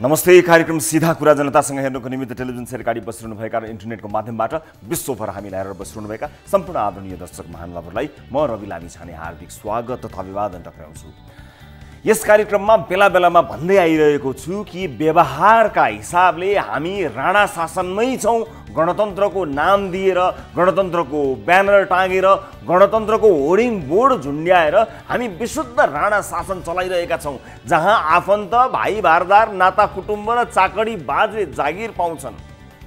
नमस्ते। कार्यक्रम सीधा कुरा जनतासँग हेर्नुको निमित्त टेलिभिजन सेट अगाडि बसिरहनुभएका र इन्टरनेटको माध्यमबाट विश्वभर हामीलाई हेरेर बसिरहनुभएका सम्पूर्ण आदरणीय दर्शक महानुभावहरूलाई म रवि लामिछाने हार्दिक स्वागत तथा अभिवादन टक्राउँछु। यस कार्यक्रममा बेला बेलामा भन्दै आइरहेको छु कि व्यवहारका हिसाबले हामी राणा शासनमै छौँ। गणतन्त्रको नाम दिएर, गणतन्त्रको ब्यानर टाँगेर, गणतन्त्रको होर्डिङ बोर्ड झुन्ड्याएर हामी विशुद्ध राणा शासन चलाइरहेका छौँ, जहाँ आफन्त, भाइ भारदार, नाता कुटुम्ब र चाकडी बाजले जागिर पाउँछन्।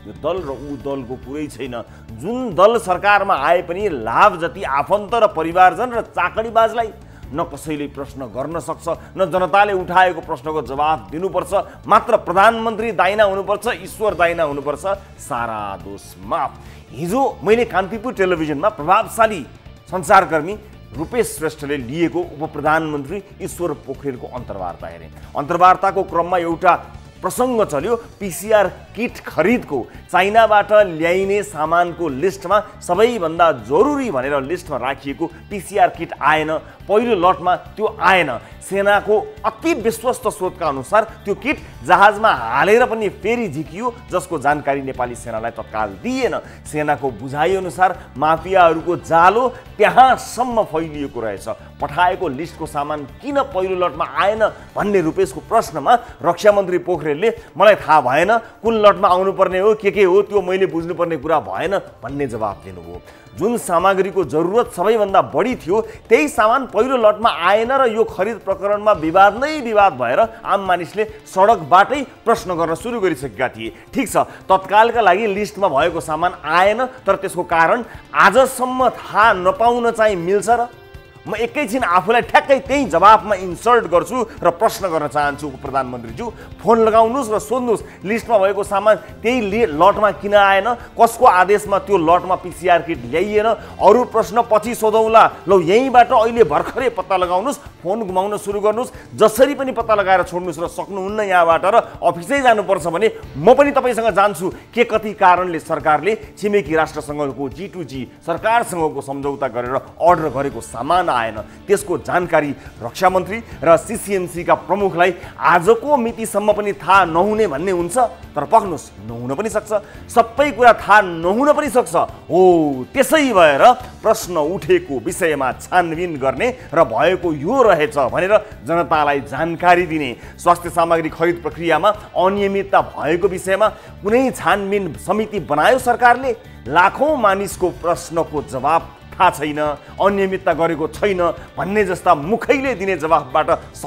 यो दल र ऊ दलको कुरै छैन। जुन दल सरकारमा आए पनि लाभ जति आफन्त र परिवारजन र चाकडी बाजलाई न कसैले प्रश्न गर्न सक्छ, न जनताले उठाएको प्रश्नको जवाफ दिनुपर्छ। मात्र प्रधानमन्त्री दाइना हुनुपर्छ, ईश्वर दाइना हुनुपर्छ, सारा दोष माफ। हिजो मैले कान्तिपुर टेलिभिजनमा प्रभावशाली सञ्चारकर्मी रूपेश श्रेष्ठले लिएको उपप्रधानमन्त्री ईश्वर पोखरेलको अन्तर्वार्ता हेरेँ। अन्तर्वार्ताको क्रममा एउटा प्रसङ्ग चल्यो। पीसीआर किट खरिदको चाइनाबाट ल्याइने सामानको लिस्टमा सबैभन्दा जरुरी भनेर लिस्टमा राखिएको पीसीआर किट आएन। पहिलो लटमा त्यो आएन। सेनाको अति विश्वस्त स्रोतका अनुसार त्यो किट जहाजमा हालेर पनि फेरि झिकियो, जसको जानकारी नेपाली सेनालाई तत्काल दिएन। सेनाको बुझाइ अनुसार माफियाहरूको जालो त्यहाँसम्म फैलिएको रहेछ। पठाएको लिस्टको सामान किन पहिलो लटमा आएन भन्ने रूपेशको प्रश्नमा रक्षा मन्त्री पोखरेलले मलाई थाहा भएन, कुन लटमा आउनुपर्ने हो, के हो त्यो मैले बुझ्नुपर्ने कुरा भएन भन्ने जवाफ दिनुभयो। जुन सामग्रीको जरुरत सबैभन्दा बढी थियो त्यही सामान पहिलो लटमा आएन र यो खरिद प्रकरणमा विवाद नै विवाद भएर आम मानिसले सडकबाटै प्रश्न गर्न सुरु गरिसकेका थिए। ठिक छ, तत्कालका लागि लिस्टमा भएको सामान आएन, तर त्यसको कारण आजसम्म थाहा नपाउन चाहिँ मिल्छ र? म एकैछिन आफूलाई ठ्याक्कै त्यही जवाफमा इन्सर्ट गर्छु र प्रश्न गर्न चाहन्छु। प्रधानमन्त्रीज्यू, फोन लगाउनुहोस् र सोध्नुहोस् लिस्टमा भएको सामान त्यही लटमा किन आएन, कसको आदेशमा त्यो लटमा पीसीआर किट ल्याइएन। अरू प्रश्न पछि सोधौँला। लौ यहीँबाट अहिले भर्खरै पत्ता लगाउनुहोस्, फोन घुमाउन सुरु गर्नुहोस्, जसरी पनि पत्ता लगाएर छोड्नुहोस् र सक्नुहुन्न यहाँबाट र अफिसै जानुपर्छ भने म पनि तपाईँसँग जान्छु। के कति कारणले सरकारले छिमेकी राष्ट्रसँगको G2G सरकारसँगको सम्झौता गरेर अर्डर गरेको सामान आएन, त्यसको जानकारी रक्षा मन्त्री र सीसीएमसीका प्रमुखलाई आजको मितिसम्म पनि थाहा नहुने भन्ने हुन्छ। तर पक्नुहोस्, नहुन पनि सक्छ, सबै कुरा थाहा नहुन पनि सक्छ। हो, त्यसै भएर प्रश्न उठेको विषयमा छानबिन गर्ने र भएको यो रहेछ भनेर जनतालाई जानकारी दिने। स्वास्थ्य सामग्री खरिद प्रक्रियामा अनियमितता भएको विषयमा कुनै छानबिन समिति बनायो सरकारले? लाखौं मानिसको प्रश्नको जवाब थाहा छैन, अनियमितता गरेको छैन भन्ने जस्ता मुखैले दिने जवाफबाट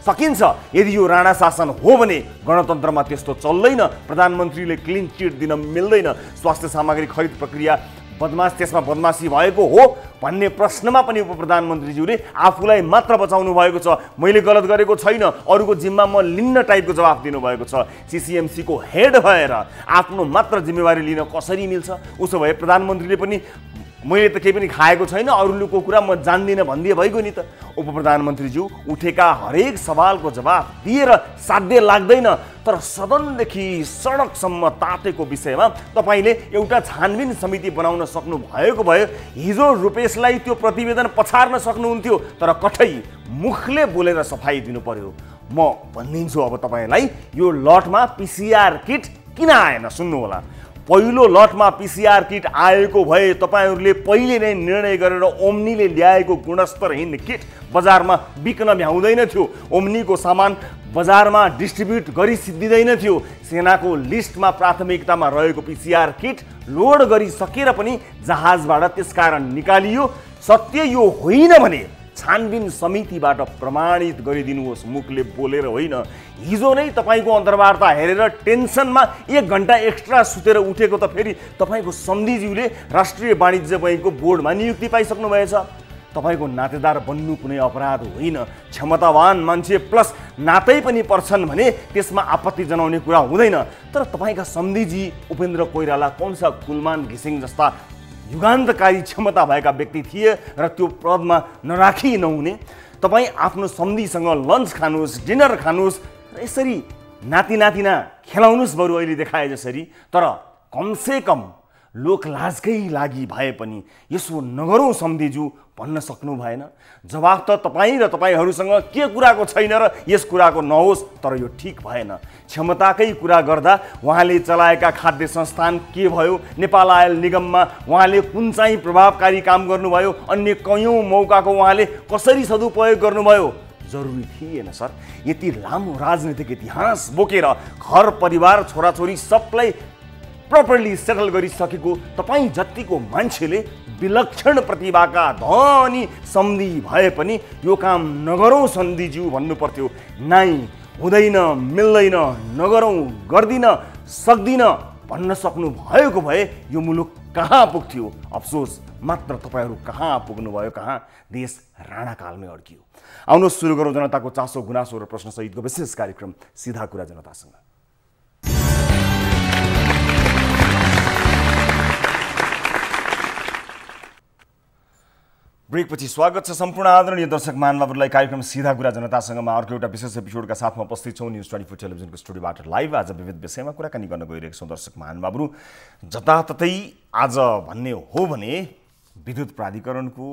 सकिन्छ? यदि यो राणा शासन हो भने गणतन्त्रमा त्यस्तो चल्दैन। प्रधानमन्त्रीले क्लिन चिट दिन मिल्दैन। स्वास्थ्य सामग्री खरिद प्रक्रिया त्यसमा बदमासी भएको हो भन्ने प्रश्नमा पनि उपप्रधानमन्त्रीज्यूले आफूलाई मात्र बचाउनु भएको छ। मैले गलत गरेको छैन, अरूको जिम्मा म लिन्न टाइपको जवाफ दिनुभएको छ। सीसीएमसीको हेड भएर आफ्नो मात्र जिम्मेवारी लिन कसरी मिल्छ? उसो भए प्रधानमन्त्रीले पनि मैले त केही पनि खाएको छैन, अरूको कुरा म जान्दिनँ भनिदिए भइगयो नि त। उपप्रधानमन्त्रीज्यू, उठेका हरेक सवालको जवाफ दिएर साध्य लाग्दैन, तर सदनदेखि सडकसम्म तातेको विषयमा तपाईँले एउटा छानबिन समिति बनाउन सक्नु भएको भए हिजो रूपेशलाई त्यो प्रतिवेदन पछार्न सक्नुहुन्थ्यो, तर कठै मुखले बोलेर सफाई दिनु पर्यो। म भनिदिन्छु अब तपाईँलाई, यो लटमा पीसीआर किट किन आएन सुन्नु होला। पहिलो लटमा पीसीआर किट आएको भए तपाईँहरूले पहिले नै निर्णय गरेर ओम्नीले ल्याएको गुणस्तरहीन किट बजारमा बिक्न भ्याउँदैन थियो। ओम्नीको सामान बजारमा डिस्ट्रिब्युट गरी सिद्धिँदैन थियो। सेनाको लिस्टमा प्राथमिकतामा रहेको पीसीआर किट लोड गरिसकेर पनि जहाजबाट त्यसकारण निकालियो। सत्य यो होइन भने छानबिन समितिबाट प्रमाणित गरिदिनुहोस्, मुखले बोलेर होइन। हिजो नै तपाईँको अन्तर्वार्ता हेरेर टेन्सनमा 1 घण्टा एक्स्ट्रा सुतेर उठेको त फेरि तपाईँको सम्धिज्यूले राष्ट्रिय वाणिज्य बैङ्कको बोर्डमा नियुक्ति पाइसक्नु भएछ। तपाईँको नातेदार बन्नु कुनै अपराध होइन। क्षमतावान मान्छे प्लस नातै पनि पर्छन् भने त्यसमा आपत्ति जनाउने कुरा हुँदैन। तर तपाईँका सम्धिजी उपेन्द्र कोइराला, कौनसा कुलमान घिसिङ जस्ता युगान्तकारी क्षमता भएका व्यक्ति थिए र त्यो पदमा नराखी नहुने। तपाईँ आफ्नो सम्धिसँग लन्च खानुहोस्, डिनर खानुहोस् र यसरी नाति नातिना खेलाउनुहोस् बरु अहिले देखाए जसरी, तर कमसे कम लोकलाजकै लागि भए पनि यसो नगरौँ सम्धिज्यू भन्न सक्नु भएन? जवाफ त तपाईँ र तपाईँहरूसँग के कुराको छैन र यस कुराको नहोस्, तर यो ठिक भएन। क्षमताकै कुरा गर्दा उहाँले चलाएका खाद्य संस्थान के भयो? नेपाल आयल निगममा उहाँले कुन चाहिँ प्रभावकारी काम गर्नुभयो? अन्य कयौँ मौकाको उहाँले कसरी सदुपयोग गर्नुभयो? जरुरी थिएन सर। यति लामो राजनीतिक इतिहास बोकेर घर परिवार छोराछोरी सबलाई प्रपरली सेटल गरिसकेको तपाईँ जतिको मान्छेले विलक्षण प्रतिभाका धनी सम्धि भए पनि यो काम नगरौँ सन्धिज्यू भन्नु पर्थ्यो। नाइ, हुँदैन, मिल्दैन, नगरौँ, गर्दिन, सक्दिन भन्न सक्नु भएको भए यो मुलुक कहाँ पुग्थ्यो? अफसोस मात्र तपाईँहरू कहाँ पुग्नुभयो, कहाँ देश राणाकालमै अड्कियो। आउनुहोस् सुरु गरौँ जनताको चासो गुनासो र प्रश्न सहितको विशेष कार्यक्रम सीधा कुरा जनतासँग। ब्रेकपछि स्वागत छ सम्पूर्ण आदरणीय दर्शक महानुभावहरूलाई कार्यक्रम सीधा कुरा जनतासँगमा अर्को एउटा विशेष एपिसोडका साथमा उपस्थित छौँ न्युज 24 टेलिभिजनको स्टुडियोबाट लाइभ। आज विविध विषयमा कुराकानी गर्न गइरहेका छौँ दर्शक महानुभावहरू। जताततै आज भन्ने हो भने विद्युत प्राधिकरणको,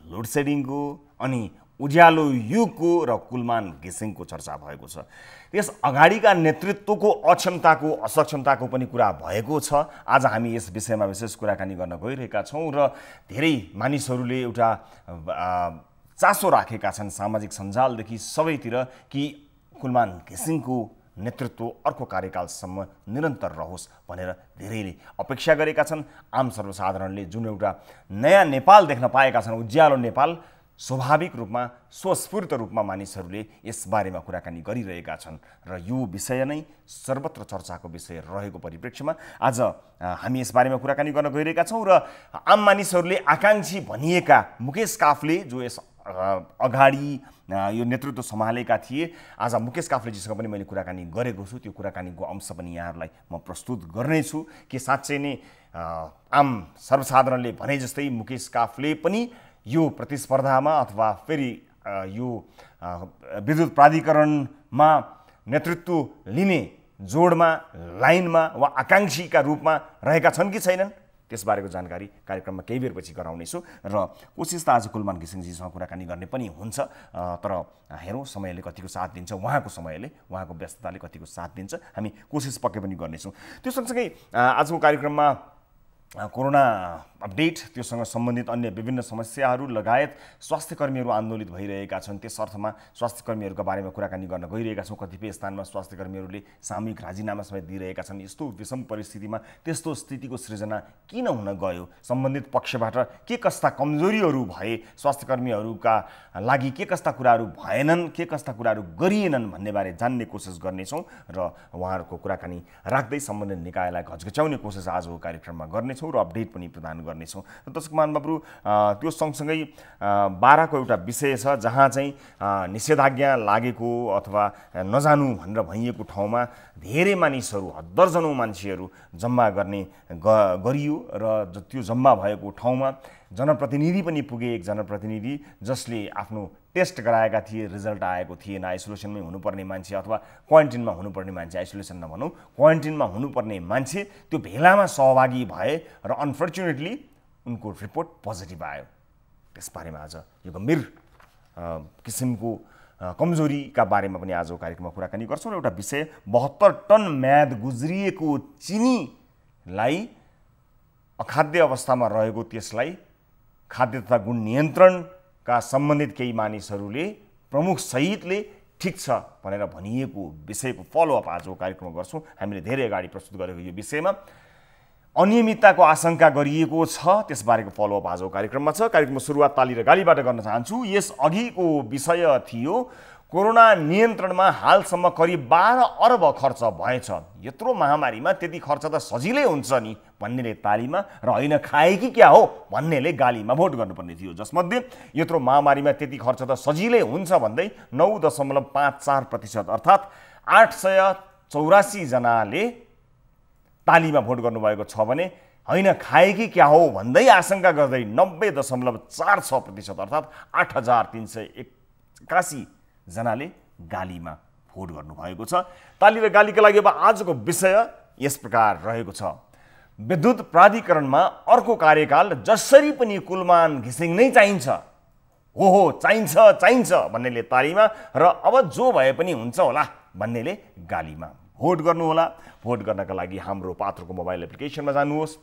लोड सेडिङको अनि उज्यालो युगको र कुलमान घिसिङको चर्चा भएको छ। त्यस अगाडिका नेतृत्वको अक्षमताको असक्षमताको पनि कुरा भएको छ। आज हामी यस विषयमा विशेष कुराकानी गर्न गइरहेका छौँ र धेरै मानिसहरूले एउटा चासो राखेका छन् सामाजिक सञ्जालदेखि सबैतिर कि कुलमान घिसिङको नेतृत्व अर्को कार्यकालसम्म निरन्तर रहोस् भनेर धेरैले अपेक्षा गरेका छन्। आम सर्वसाधारणले जुन एउटा नयाँ नेपाल देख्न पाएका छन्, उज्यालो नेपाल, स्वाभाविक रूपमा स्वस्फूर्त रूपमा मानिसहरूले यसबारेमा कुराकानी गरिरहेका छन् र यो विषय नै सर्वत्र चर्चाको विषय रहेको परिप्रेक्ष्यमा आज हामी यसबारेमा कुराकानी गर्न गइरहेका छौँ र आम मानिसहरूले आकाङ्क्षी भनिएका मुकेश काफले जो यस अगाडि यो नेतृत्व सम्हालेका थिए, आज मुकेश काफ्लेजीसँग पनि मैले कुराकानी गरेको छु। त्यो कुराकानीको अंश पनि यहाँहरूलाई म प्रस्तुत गर्नेछु कि साँच्चै नै आम सर्वसाधारणले भने जस्तै मुकेश काफले पनि यो प्रतिस्पर्धामा अथवा फेरि यो विद्युत प्राधिकरणमा नेतृत्व लिने जोडमा, लाइनमा वा आकाङ्क्षीका रूपमा रहेका छन् कि छैनन्, त्यसबारेको जानकारी कार्यक्रममा केही बेरपछि गराउनेछु र कोसिस त आज कुलमान घिसिङजीसँग कुराकानी गर्ने पनि हुन्छ। तर हेरौँ समयले कतिको साथ दिन्छ, उहाँको समयले, उहाँको व्यस्तताले कतिको साथ दिन्छ, हामी कोसिस पक्कै पनि गर्नेछौँ। त्यो सँगसँगै आजको कार्यक्रममा कोरोना अपडेट, त्योसँग सम्बन्धित अन्य विभिन्न समस्याहरू लगायत स्वास्थ्यकर्मीहरू आन्दोलित भइरहेका छन्, त्यस अर्थमा स्वास्थ्यकर्मीहरूका बारेमा कुराकानी गर्न गइरहेका छौँ। कतिपय स्थानमा स्वास्थ्यकर्मीहरूले सामूहिक राजीनामा समेत दिइरहेका छन्। यस्तो विषम परिस्थितिमा त्यस्तो स्थितिको सृजना किन हुन गयो? सम्बन्धित पक्षबाट के कस्ता कमजोरीहरू भए? स्वास्थ्यकर्मीहरूका लागि के कस्ता कुराहरू भएनन्, के कस्ता कुराहरू गरिएनन् भन्नेबारे जान्ने कोसिस गर्नेछौँ र उहाँहरूको कुराकानी राख्दै सम्बन्धित निकायलाई घचघच्याउने कोसिस आजको कार्यक्रममा गर्नेछौँ र अपडेट पनि प्रदान गर्नेछौँ। दर्शक महानुभावहरू, त्यो सँगसँगै 12को एउटा विषय छ जहाँ चाहिँ निषेधाज्ञा लागेको अथवा नजानु भनेर भनिएको ठाउँमा धेरै मानिसहरू, दर्जनौँ मान्छेहरू जम्मा गरियो र त्यो जम्मा भएको ठाउँमा जनप्रतिनिधि पनि पुगे। एक जनप्रतिनिधि जसले आफ्नो टेस्ट गराएका थिए, रिजल्ट आएको थिएन। आइसोलेसनमै हुनुपर्ने मान्छे अथवा क्वारेन्टिनमा हुनुपर्ने मान्छे, आइसोलेसन नभनौँ, क्वारेन्टिनमा हुनुपर्ने मान्छे त्यो भेलामा सहभागी भए र अनफर्चुनेटली उनको रिपोर्ट पोजिटिभ आयो। त्यसबारेमा आज यो गम्भीर किसिमको कमजोरीका बारेमा पनि आजको कार्यक्रममा कुराकानी गर्छौँ र एउटा विषय 72 टन म्याद गुज्रिएको चिनीलाई अखाद्य अवस्थामा रहेको त्यसलाई खाद्य तथा गुण नियन्त्रणका सम्बन्धित केही मानिसहरूले प्रमुख सहितले ठिक छ भनेर भनिएको विषयको फलोअप आजको कार्यक्रममा गर्छौँ। हामीले धेरै अगाडि प्रस्तुत गरेको यो विषयमा अनियमितताको आशंका गरिएको छ, त्यसबारेको फलोअप आजको कार्यक्रममा छ। कार्यक्रमको सुरुवात ताली र गालीबाट गर्न चाहन्छु। यस अघिको विषय थियो कोरोना नियन्त्रणमा हालसम्म करिब 12 अर्ब खर्च भएछ। यत्रो महामारीमा त्यति खर्च त सजिलै हुन्छ नि भन्नेले तालीमा र होइन खाएकी क्या हो भन्नेले गालीमा भोट गर्नुपर्ने थियो। जसमध्ये यत्रो महामारीमा त्यति खर्च त सजिलै हुन्छ भन्दै 9.54% अर्थात् 884 जनाले तालीमा भोट गर्नुभएको छ भने होइन खाएकी क्या हो भन्दै आशंका गर्दै 90.46% अर्थात् 8381 जनाले गालीमा भोट गर्नुभएको छ। ताली र गालीका लागि अब आजको विषय यस प्रकार रहेको छ। विद्युत प्राधिकरणमा अर्को कार्यकाल जसरी पनि कुलमान घिसिङ नै चाहिन्छ, हो चाहिन्छ भन्नेले तालीमा र अब जो भए पनि हुन्छ होला भन्नेले गालीमा। भोट गर्नुहोला। भोट गर्नका लागि हाम्रो पात्रोको मोबाइल एप्लिकेसनमा जानुहोस्।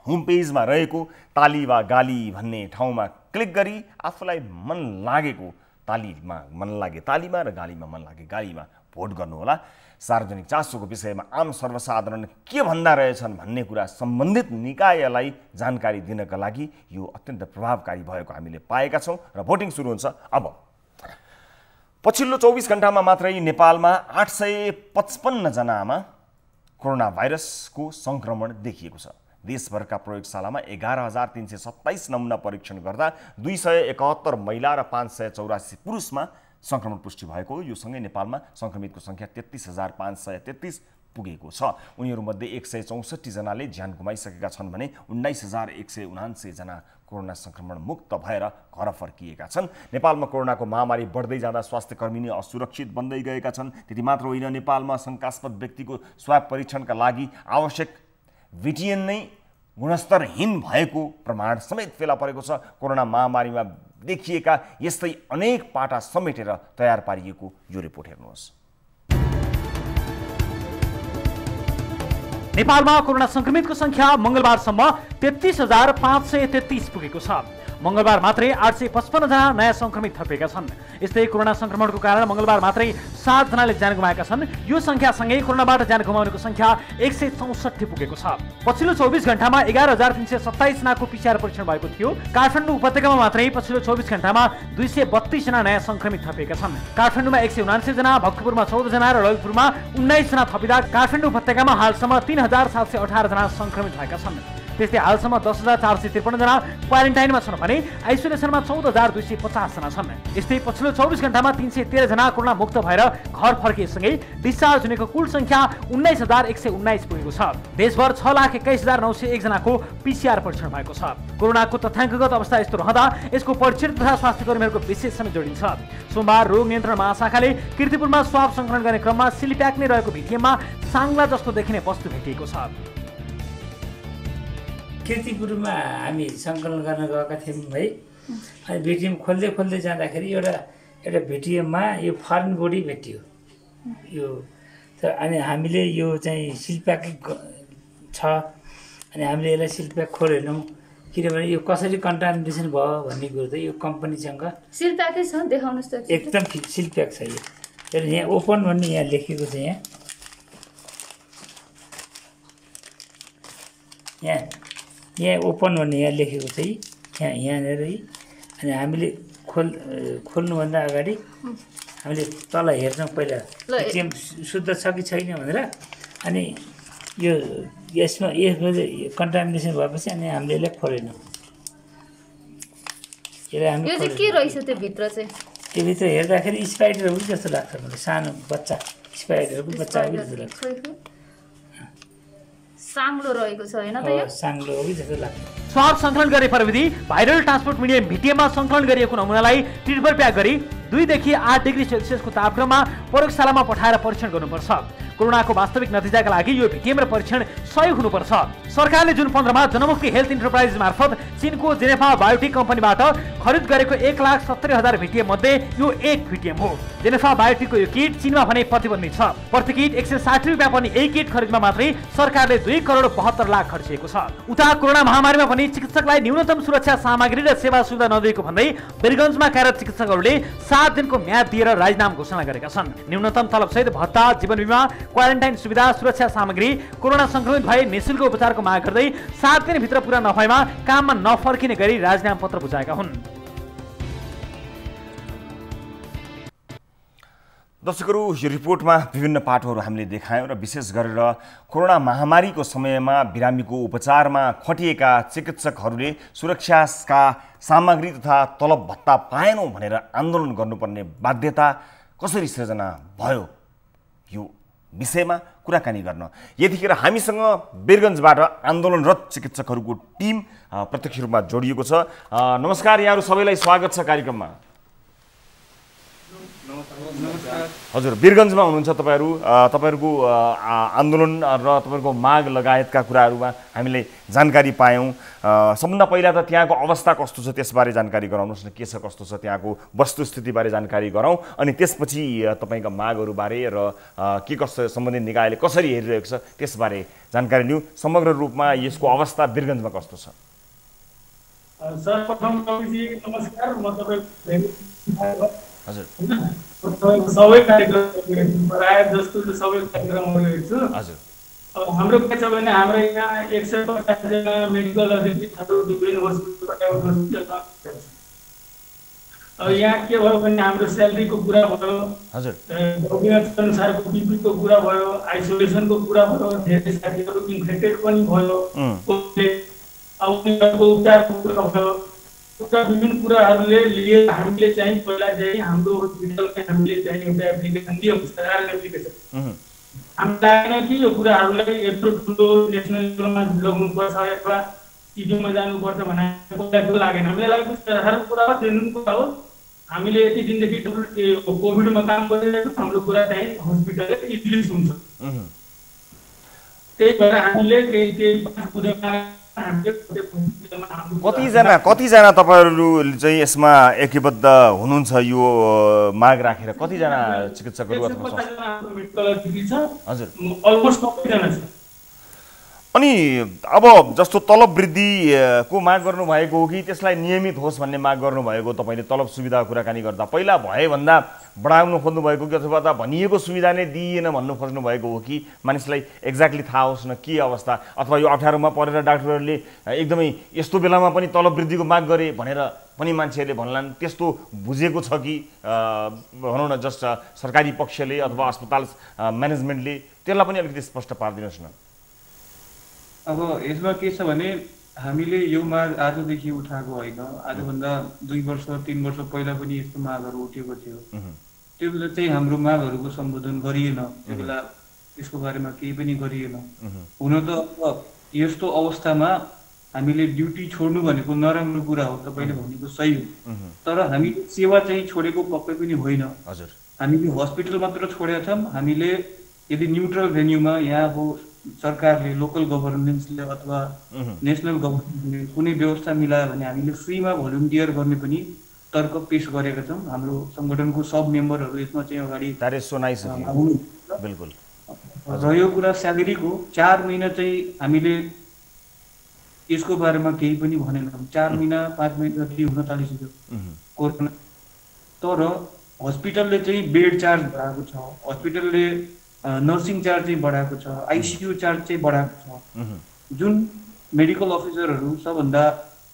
होम पेजमा रहेको ताली वा गाली भन्ने ठाउँमा क्लिक गरी आफूलाई मन लागेको तालीमा र गालीमा मन लागे गालीमा भोट गर्नुहोला। सार्वजनिक चासोको विषयमा आम सर्वसाधारण के भन्दा रहेछन् भन्ने कुरा सम्बन्धित निकायलाई जानकारी दिनका लागि यो अत्यन्त प्रभावकारी भएको हामीले पाएका छौँ र भोटिङ सुरु हुन्छ अब। पछिल्लो 24 घण्टामा मात्रै नेपालमा 855 जनामा कोरोना भाइरसको संक्रमण देखिएको छ। देशभरका प्रयोगशालामा 11,327 नमुना परीक्षण गर्दा 271 महिला र 584 पुरुषमा संक्रमण पुष्टि भएको हो। यो सँगै नेपालमा संक्रमितको संख्या 33,533 पुगेको छ। उनीहरूमध्ये 164 जनाले ज्यान गुमाइसकेका छन् भने 19,179 जना कोरोना संक्रमण मुक्त भएर घर फर्किएका छन्। नेपालमा कोरोनाको महामारी बढ्दै जाँदा स्वास्थ्यकर्मी नै असुरक्षित बन्दै गएका छन्। त्यति मात्र होइन, नेपालमा शङ्कास्पद व्यक्तिको स्वाब परीक्षणका लागि आवश्यक भिटिएन नै गुणस्तरहीन भएको प्रमाण समेत फेला परेको छ। कोरोना महामारीमा देखिएका यस्तै अनेक पाटा समेटेर तयार पारिएको यो रिपोर्ट हेर्नुहोस्। नेपालमा कोरोना संक्रमितको संख्या मंगलबारसम्म 33,533 पुगेको छ। मंगलबार मात्रै 855 जना नयाँ संक्रमित थपिएका छन्। यस्तै कोरोना संक्रमणको कारण मंगलबार मात्रै 7 जनाले ज्यान गुमाएका छन्। यो संख्यासँगै कोरोनाबाट ज्यान गुमाउनेको संख्या 164 पुगेको छ। पछिल्लो 24 घण्टामा 11,327 जनाको PCR परीक्षण भएको थियो। काठमाडौँ उपत्यकामा मात्रै पछिल्लो 24 घण्टामा 232 जना नयाँ संक्रमित थपिएका छन्। काठमाडौँमा 179 जना, भक्तपुरमा 14 जना र ललितपुरमा 19 जना थपिँदा काठमाडौँ उपत्यकामा हालसम्म 3,718 जना संक्रमित भएका छन्। त्यस्तै हालसम्म 10,453 जना क्वारेन्टाइनमा छन् भने आइसोलेसनमा 14,250 जना छन्। यस्तै पछिल्लो 24 घण्टामा 313 जना कोरोना मुक्त भएर घर फर्किएसँगै डिस्चार्ज हुनेको कुल संख्या 19,119 पुगेको छ। देशभर 6,21,901 जनाको PCR परीक्षण भएको छ। कोरोनाको तथ्याङ्कगत अवस्था यस्तो रहँदा यसको परीक्षण तथा स्वास्थ्यकर्मीहरूको विशेष समेत जोडिन्छ। सोमबार रोग नियन्त्रण महाशाखाले कीर्तिपुरमा स्वाब संकलन गर्ने क्रममा सिलिप्याक नै रहेको भिटिएममा साङ्ला जस्तो देखिने वस्तु भेटिएको छ। कीर्तिपुरमा हामी सङ्कलन गर्न गएका थियौँ है। अनि भिटिएम खोल्दै जाँदाखेरि एउटा भिटिएममा यो फरेन बडी भेटियो यो। अनि हामीले यो चाहिँ सिलप्याक छ, अनि हामीले यसलाई सिलप्याक खोलेनौँ किनभने यो कसरी कन्टामिनेसन भयो भन्ने कुरो त यो कम्पनीसँग सिलप्याकै छ। देखाउनुहोस् त। एकदम सिलप्याक छ यो। यहाँ ओपन भन्ने यहाँ लेखेको छ। यहाँ ओपन भन्ने यहाँ लेखेको छ यहाँनिर है। अनि हामीले खोल्नुभन्दा अगाडि हामीले तल हेर्छौँ पहिला एटिएम शुद्ध छ कि छैन भनेर। अनि यसमा कन्टामिनेसन भएपछि अनि हामीले यसलाई खोलेनौँ। यो चाहिँ के रहेछ त्यो भित्र चाहिँ? त्यो भित्र हेर्दाखेरि स्पाइडर हो कि जस्तो लाग्छ मलाई। सानो बच्चा स्पाइडरको बच्चा हो कि जस्तो लाग्छ। साङ्लो रहेको छ हैन त यो? साङ्लो हो कि जस्तो लाग्छ। स्वाब संकलन गर्ने प्रविधि भाइरल ट्रान्सपोर्ट मिडियम भिटिएममा संकलन गरिएको नमुनालाई ट्रिटमेन्ट प्याक गरी 2 देखि 8 डिग्री सेल्सियसको तापक्रममा प्रयोगशालामा पठाएर परीक्षण गर्नुपर्छ। कोरोनाको वास्तविक नतिजाका लागि यो भिटिएम र परीक्षण सहयोग हुनुपर्छ। सरकारले जुन 15 मा जनमुक्ति हेल्थ इन्टरप्राइज मार्फत चीनको जेनेफा बायोटेक कम्पनीबाट खरिद गरेको 1,70,000 भिटिएम मध्ये यो एक भिटिएम हो। जेनेफा बायोटेकको यो किट चीनमा भने प्रतिबन्धित छ। प्रति किट 160 रुपियाँ पर्ने एक किट खरिदमा मात्रै सरकारले 2,72,00,000 खर्चिएको छ। उता कोरोना महामारीमा पनि चिकित्सकलाई न्यूनतम सुरक्षा सामग्री र सेवा सुविधा नदिएको भन्दै वीरगञ्जमा कार्यरत चिकित्सकहरूले 7 दिनको म्याद दिएर राजीनामा घोषणा गरेका छन्। न्यूनतम तलबसहित भत्ता, जीवन बिमा, क्वारेन्टाइन सुविधा, सुरक्षा सामग्री, कोरोना संक्रमित भए निःशुल्क उपचारको माग गर्दै 7 दिनभित्र पुरा नभएमा काममा नफर्किने गरी राजीनामा पत्र बुझाएका हुन्। दर्शकहरू, यो रिपोर्टमा विभिन्न पाटोहरू हामीले देखायौँ र विशेष गरेर कोरोना महामारीको समयमा बिरामीको उपचारमा खटिएका चिकित्सकहरूले सुरक्षाका सामग्री तथा तलब भत्ता पाएनौँ भनेर आन्दोलन गर्नुपर्ने बाध्यता कसरी सृजना भयो यो विषयमा कुराकानी गर्न यतिखेर हामीसँग वीरगञ्जबाट आन्दोलनरत चिकित्सकहरूको टिम प्रत्यक्ष रूपमा जोडिएको छ। नमस्कार, यहाँहरू सबैलाई स्वागत छ कार्यक्रममा। हजुर, वीरगञ्जमा हुनुहुन्छ तपाईँहरू। तपाईँहरूको आन्दोलन र तपाईँहरूको माग लगायतका कुराहरूमा हामीले जानकारी पायौँ। सबभन्दा पहिला त त्यहाँको अवस्था कस्तो छ त्यसबारे जानकारी गराउनुहोस् न। के छ, कस्तो छ त्यहाँको वस्तुस्थितिबारे जानकारी गराउँ, अनि त्यसपछि तपाईँका मागहरूबारे र के कस्तो सम्बन्धित निकायले कसरी हेरिरहेको छ त्यसबारे जानकारी लिउँ। समग्र रूपमा यसको अवस्था वीरगञ्जमा कस्तो छ? सर्वप्रथम नमस्कार, म तपाईँ हजुर सबै कार्यक्रम प्रायः जस्तो सबै कार्यक्रमहरू हेर्छु। हजुर, अब हाम्रो के छ भने हाम्रो यहाँ 150 जना मेडिकल अथिरीहरू विभिन्न हस्पिटलमा। अब यहाँ के भयो भने हाम्रो स्यालेरीको कुरा भयो, हजुर, गभर्मेन्ट अनुसारको बिपीको कुरा भयो, आइसोलेसनको कुरा भयो, धेरै साथीहरू इन्फेक्टेड पनि भयो, अब उनीहरूको उपचारको कुरा भयो। विभिन्न कुराहरूले लिए हामीले चाहिँ पहिला चाहिँ हाम्रो हस्पिटलमा हामीले चाहिँ एउटा एप्लिकेसन दियौँ, सरकारले एप्लिकेसन। हामीलाई लागेन कि यो कुराहरूलाई यत्रो ठुलो नेसनल लेभलमा लग्नुपर्छ अथवा टिभीमा जानुपर्छ भन्ने पहिला लागेन। हामीलाई लागेको सरकारको कुरा हो, जेन्युन कुरा हो। हामीले यति दिनदेखि कोभिडमा काम गरिरहेको हाम्रो कुरा चाहिँ हस्पिटलले इजिली सुन्छ। त्यही भएर हामीले केही 5 बुधमा कतिजना तपाईँहरू चाहिँ यसमा एकीबद्ध हुनुहुन्छ यो माग राखेर? कतिजना चिकित्सकहरू अथवा हजुर अलमोस्ट 90 जना छ। अनि अब जस्तो तलब वृद्धिको माग गर्नुभएको हो कि त्यसलाई नियमित होस् भन्ने माग गर्नुभएको? तपाईँले तलब सुविधा कुराकानी गर्दा पहिला भए भन्दा बढाउनु खोज्नु भएको कि अथवा त भनिएको सुविधा नै दिइएन भन्नु खोज्नु भएको हो कि मानिसलाई एक्ज्याक्टली थाहा होस् न के अवस्था? अथवा यो अप्ठ्यारोमा परेर डाक्टरहरूले एकदमै यस्तो बेलामा पनि तलब वृद्धिको माग गरे भनेर पनि मान्छेहरूले भन्लान्, त्यस्तो बुझेको छ कि भनौँ न जस्ट सरकारी पक्षले अथवा अस्पताल म्यानेजमेन्टले? त्यसलाई पनि अलिकति स्पष्ट पारिदिनुहोस् न। अब यसमा के छ भने हामीले यो माग आजदेखि उठाएको होइन। आजभन्दा 2 वर्ष 3 वर्ष पहिला पनि यस्तो मागहरू उठेको थियो। त्यो बेला चाहिँ हाम्रो मागहरूको सम्बोधन गरिएन, त्यो बेला यसको बारेमा केही पनि गरिएन। हुन त यस्तो अवस्थामा हामीले ड्युटी छोड्नु भनेको नराम्रो कुरा हो, तपाईँले भनेको सही हो, तर हामीले सेवा चाहिँ छोडेको पक्कै पनि होइन। हजुर, हामीले हस्पिटल मात्र छोडेका छौँ। हामीले यदि न्युट्रल भेन्यूमा यहाँको सरकारले, लोकल गभर्नेन्सले अथवा नेसनल गभर्मेन्टले कुनै व्यवस्था मिलायो भने हामीले फ्रीमा भोलिन्टियर गर्ने पनि तर्क पेश गरेका छौँ। हाम्रो सङ्गठनको सब मेम्बरहरू यसमा चाहिँ अगाडि बिल्कुल। रह्यो कुरा स्यालेरीको, 4 महिना चाहिँ हामीले यसको बारेमा केही पनि भनेनौँ। 4 महिना 5 महिना जति हुन थालिसक्यो कोरोना। तर हस्पिटलले चाहिँ बेड चार्ज बढाएको छ, हस्पिटलले नर्सिङ चार्ज चाहिँ बढाएको छ, आइसियु चार्ज चाहिँ बढाएको छ। जुन मेडिकल अफिसरहरू सबभन्दा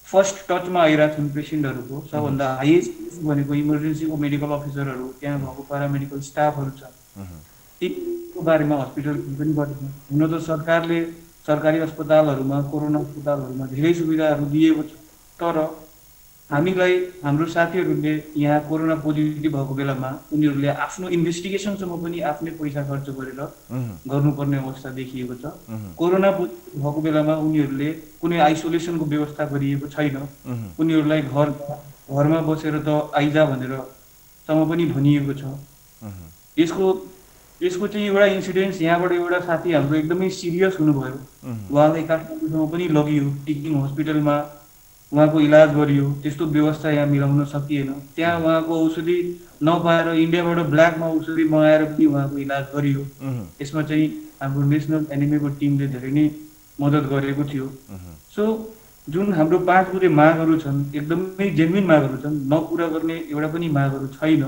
फर्स्ट टचमा आइरहेको छन् पेसेन्टहरूको, सबभन्दा हाइएस्ट भनेको इमर्जेन्सीको मेडिकल अफिसरहरू, त्यहाँ भएको प्यारामेडिकल स्टाफहरू छ, तीको बारेमा हस्पिटल पनि गरेको। हुन त सरकारले सरकारी अस्पतालहरूमा, कोरोना अस्पतालहरूमा धेरै सुविधाहरू दिएको छ, तर हामीलाई हाम्रो साथीहरूले यहाँ कोरोना पोजिटिभ भएको बेलामा उनीहरूले आफ्नो इन्भेस्टिगेसनसम्म पनि आफ्नै पैसा खर्च गरेर गर्नुपर्ने अवस्था देखिएको छ। कोरोना पोजिटिभ भएको बेलामा उनीहरूले कुनै आइसोलेसनको व्यवस्था गरिएको छैन। उनीहरूलाई घरमा बसेर त आइजा भनेर सम्म पनि भनिएको छ। यसको चाहिँ एउटा इन्सिडेन्स यहाँबाट एउटा साथी हाम्रो एकदमै सिरियस हुनुभयो, उहाँलाई काठमाडौँसम्म पनि लगियो, टिचिङ हस्पिटलमा उहाँको इलाज गरियो। त्यस्तो व्यवस्था यहाँ मिलाउन सकिएन। त्यहाँ उहाँको औषधि नपाएर इन्डियाबाट ब्ल्याकमा औषधि मगाएर पनि उहाँको इलाज गरियो। यसमा चाहिँ हाम्रो नेसनल एनिमीको टिमले धेरै नै मद्दत गरेको थियो। सो जुन हाम्रो 5 बुधे मागहरू छन्, एकदमै जेन्युन मागहरू छन्, नपुरा गर्ने एउटा पनि मागहरू छैन।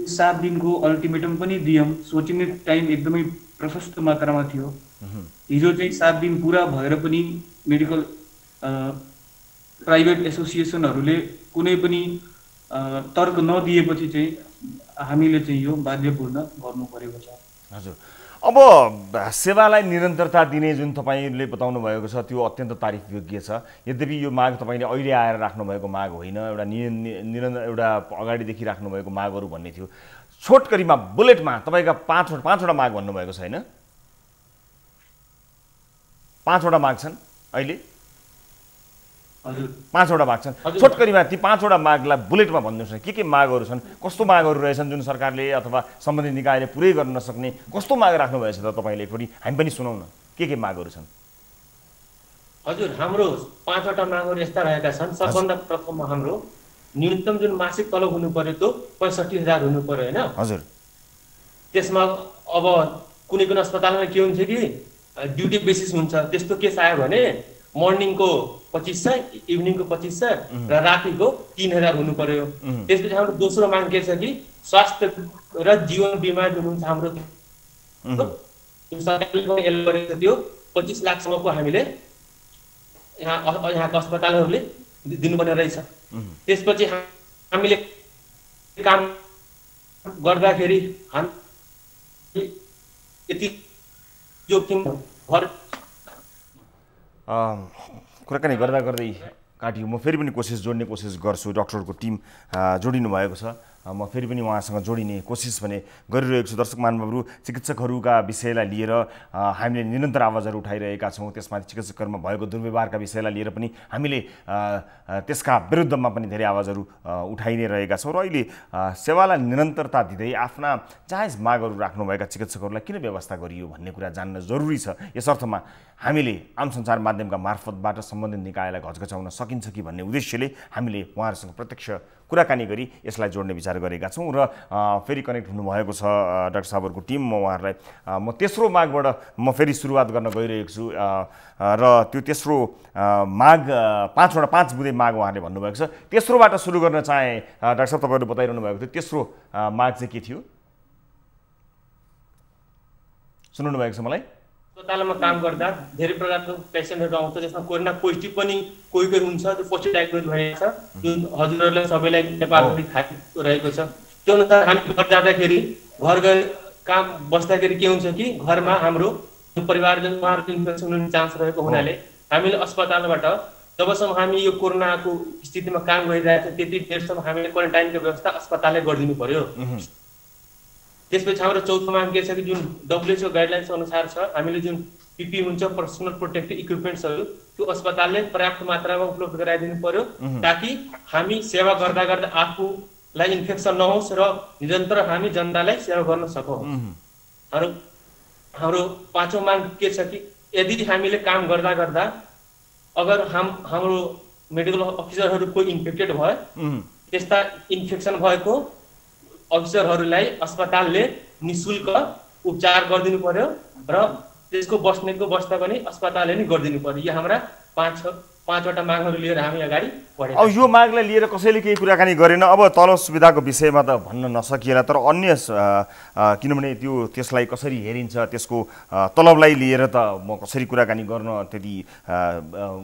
7 दिनको अल्टिमेटम पनि दियौँ, सोचिने टाइम एकदमै प्रशस्त मात्रामा थियो। हिजो चाहिँ 7 दिन पुरा भएर पनि मेडिकल प्राइभेट एसोसिएसनहरूले कुनै पनि तर्क नदिएपछि चाहिँ हामीले चाहिँ यो बाध्यपूर्ण गर्नु परेको छ। हजुर, अब सेवालाई निरन्तरता दिने जुन तपाईँले बताउनु भएको छ त्यो अत्यन्त तारिफ योग्य छ। यद्यपि यो माग तपाईँले अहिले आएर राख्नुभएको माग होइन, एउटा अगाडिदेखि राख्नुभएको मागहरू भन्ने थियो। छोटकरीमा बुलेटमा तपाईँका 5वटा माग भन्नुभएको छ होइन? 5वटा माग छन् अहिले। हजुर 5वटा माग छन् छोटकरीमा ती 5वटा मागलाई बुलेटमा भनिदिनुहोस् न के मागहरू छन् कस्तो मागहरू रहेछन् जुन सरकारले अथवा सम्बन्धित निकायले पुरै गर्न नसक्ने कस्तो माग राख्नुभएछ त तपाईँले एकचोटि हामी पनि सुनौ न के मागहरू छन् हजुर हाम्रो 5वटा मागहरू यस्ता रहेका छन् सबभन्दा प्रथम हाम्रो न्यूनतम जुन मासिक तलब हुनु पर्यो त्यो 65,000 हुनु पर्यो हैन हजुर त्यसमा अब कुनै कुनै अस्पतालमा के हुन्छ कि ड्युटी बेसिस हुन्छ त्यस्तो केस आयो भने मर्निङको 2500 इभिनिङको 2500 र रातिको 3000 हुनु पर्यो त्यसपछि हाम्रो दोस्रो माग के छ कि स्वास्थ्य र जीवन बिमा जुन हुन्छ हाम्रो सरकारले एल गरेको त्यो 25 लाख सम्मको हामीले यहाँको अस्पतालहरूले दिनुपर्ने रहेछ त्यसपछि हामीले काम गर्दाखेरि यति जोखिम कुराकानी गर्दै काटियो म फेरि पनि जोड्ने कोसिस गर्छु डाक्टरको टिम जोडिनु भएको छ म फेरि पनि उहाँसँग जोडिने कोसिस भने गरिरहेको छु दर्शक महानुभावहरू चिकित्सकहरूका विषयलाई लिएर हामीले निरन्तर आवाजहरू उठाइरहेका छौँ त्यसमाथि चिकित्सकहरूमा भएको दुर्व्यवहारका विषयलाई लिएर पनि हामीले त्यसका विरुद्धमा पनि धेरै आवाजहरू उठाइ नै रहेका छौँ र अहिले सेवालाई निरन्तरता दिँदै आफ्ना जायज मागहरू राख्नुभएका चिकित्सकहरूलाई किन व्यवस्था गरियो भन्ने कुरा जान्न जरुरी छ यस अर्थमा हामीले आम सञ्चार माध्यमका मार्फतबाट सम्बन्धित निकायलाई घचघचाउन सकिन्छ कि भन्ने उद्देश्यले हामीले उहाँहरूसँग प्रत्यक्ष कुराकानी गरी यसलाई जोड्ने विचार गरेका छौँ र फेरि कनेक्ट हुनुभएको छ डाक्टर साहबहरूको टिम म उहाँहरूलाई म तेस्रो मागबाट म फेरि सुरुवात गर्न गइरहेको छु र त्यो तेस्रो माग 5 बुँदे माग उहाँले भन्नुभएको छ तेस्रोबाट सुरु गर्न चाहे डाक्टर साहब तपाईँहरू बताइरहनु भएको थियो तेस्रो माग चाहिँ के थियो सुन्नु भएको छ मलाई अस्पतालमा काम गर्दा धेरै प्रकारको पेसेन्टहरू आउँछ त्यसमा कोरोना पोजिटिभ पनि कोही हुन्छ त्यो पोस्ट डायग्नोज भएको छ जुन हजुरहरूलाई सबैलाई नेपालमा थाहा रहेको छ त्यो अनुसार हामी घर जाँदाखेरि घर गएर काम बस्दाखेरि के हुन्छ कि घरमा हाम्रो परिवारजन उहाँहरूको इन्फेक्सन हुने चान्स रहेको हुनाले हामीले अस्पतालबाट जबसम्म हामी यो कोरोनाको स्थितिमा काम गरिरहेको छ त्यति बेरसम्म हामीले क्वारेन्टाइनको व्यवस्था अस्पतालले गरिदिनु पर्यो त्यसपछि हाम्रो चौथो माग के छ कि जुन WHO गाइडलाइन्स अनुसार छ हामीले जुन पिपी हुन्छ पर्सनल प्रोटेक्टिभ इक्विपमेन्ट्सहरू त्यो अस्पतालले पर्याप्त मात्रामा उपलब्ध गराइदिनु पर्यो ताकि हामी सेवा गर्दा गर्दा आफूलाई इन्फेक्सन नहोस् र निरन्तर हामी जनतालाई सेवा गर्न सकौँ हाम्रो पाँचौँ माग के छ कि यदि हामीले काम गर्दा गर्दा अगर हाम्रो मेडिकल अफिसरहरू कोही इन्फेक्टेड भयो त्यस्ता इन्फेक्सन भएको अफिसरहरूलाई अस्पतालले निशुल्क उपचार गरिदिनु पर्यो र त्यसको बस्नेको व्यवस्था पनि अस्पतालले नै गरिदिनु पर्यो यो हाम्रा पाँचवटा मागहरू लिएर हामी अगाडि बढेका अब यो मागलाई लिएर कसैले केही कुराकानी गरेन अब तलब सुविधाको विषयमा त भन्न नसकिएला तर अन्य किनभने त्यसलाई कसरी हेरिन्छ त्यसको तलबलाई लिएर त म कसरी कुराकानी गर्न त्यति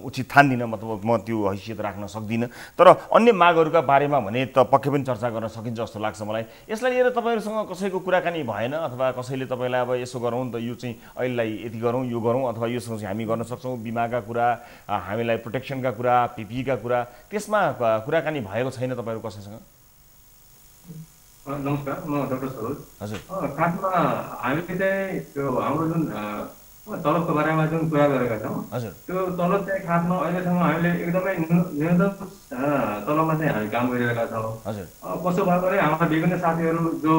उचित ठान्दिनँ मतलब म त्यो हैसियत राख्न सक्दिनँ तर अन्य मागहरूका बारेमा भने त पक्कै पनि चर्चा गर्न सकिन्छ जस्तो लाग्छ मलाई यसलाई लिएर तपाईँहरूसँग कसैको कुराकानी भएन अथवा कसैले तपाईँलाई अब यसो गरौँ त यो चाहिँ अहिलेलाई यति गरौँ यो गरौँ अथवा योसँग चाहिँ हामी गर्न सक्छौँ बिमाका कुरा हामीलाई प्रोटेक्सनका कुरा पिपीका कुरा त्यसमा कुराकानी भएको छैन तपाईँहरू कसैसँग नमस्कार म डाक्टर सरोज हजुर खासमा हामीले चाहिँ त्यो हाम्रो जुन तलबको बारेमा जुन कुरा गरेका छौँ हजुर त्यो तलब चाहिँ खासमा अहिलेसम्म हामीले एकदमै न्यूनतम तलबमा चाहिँ हामी काम गरिरहेका छौँ हजुर कसो भयो भने हाम्रा विभिन्न साथीहरू जो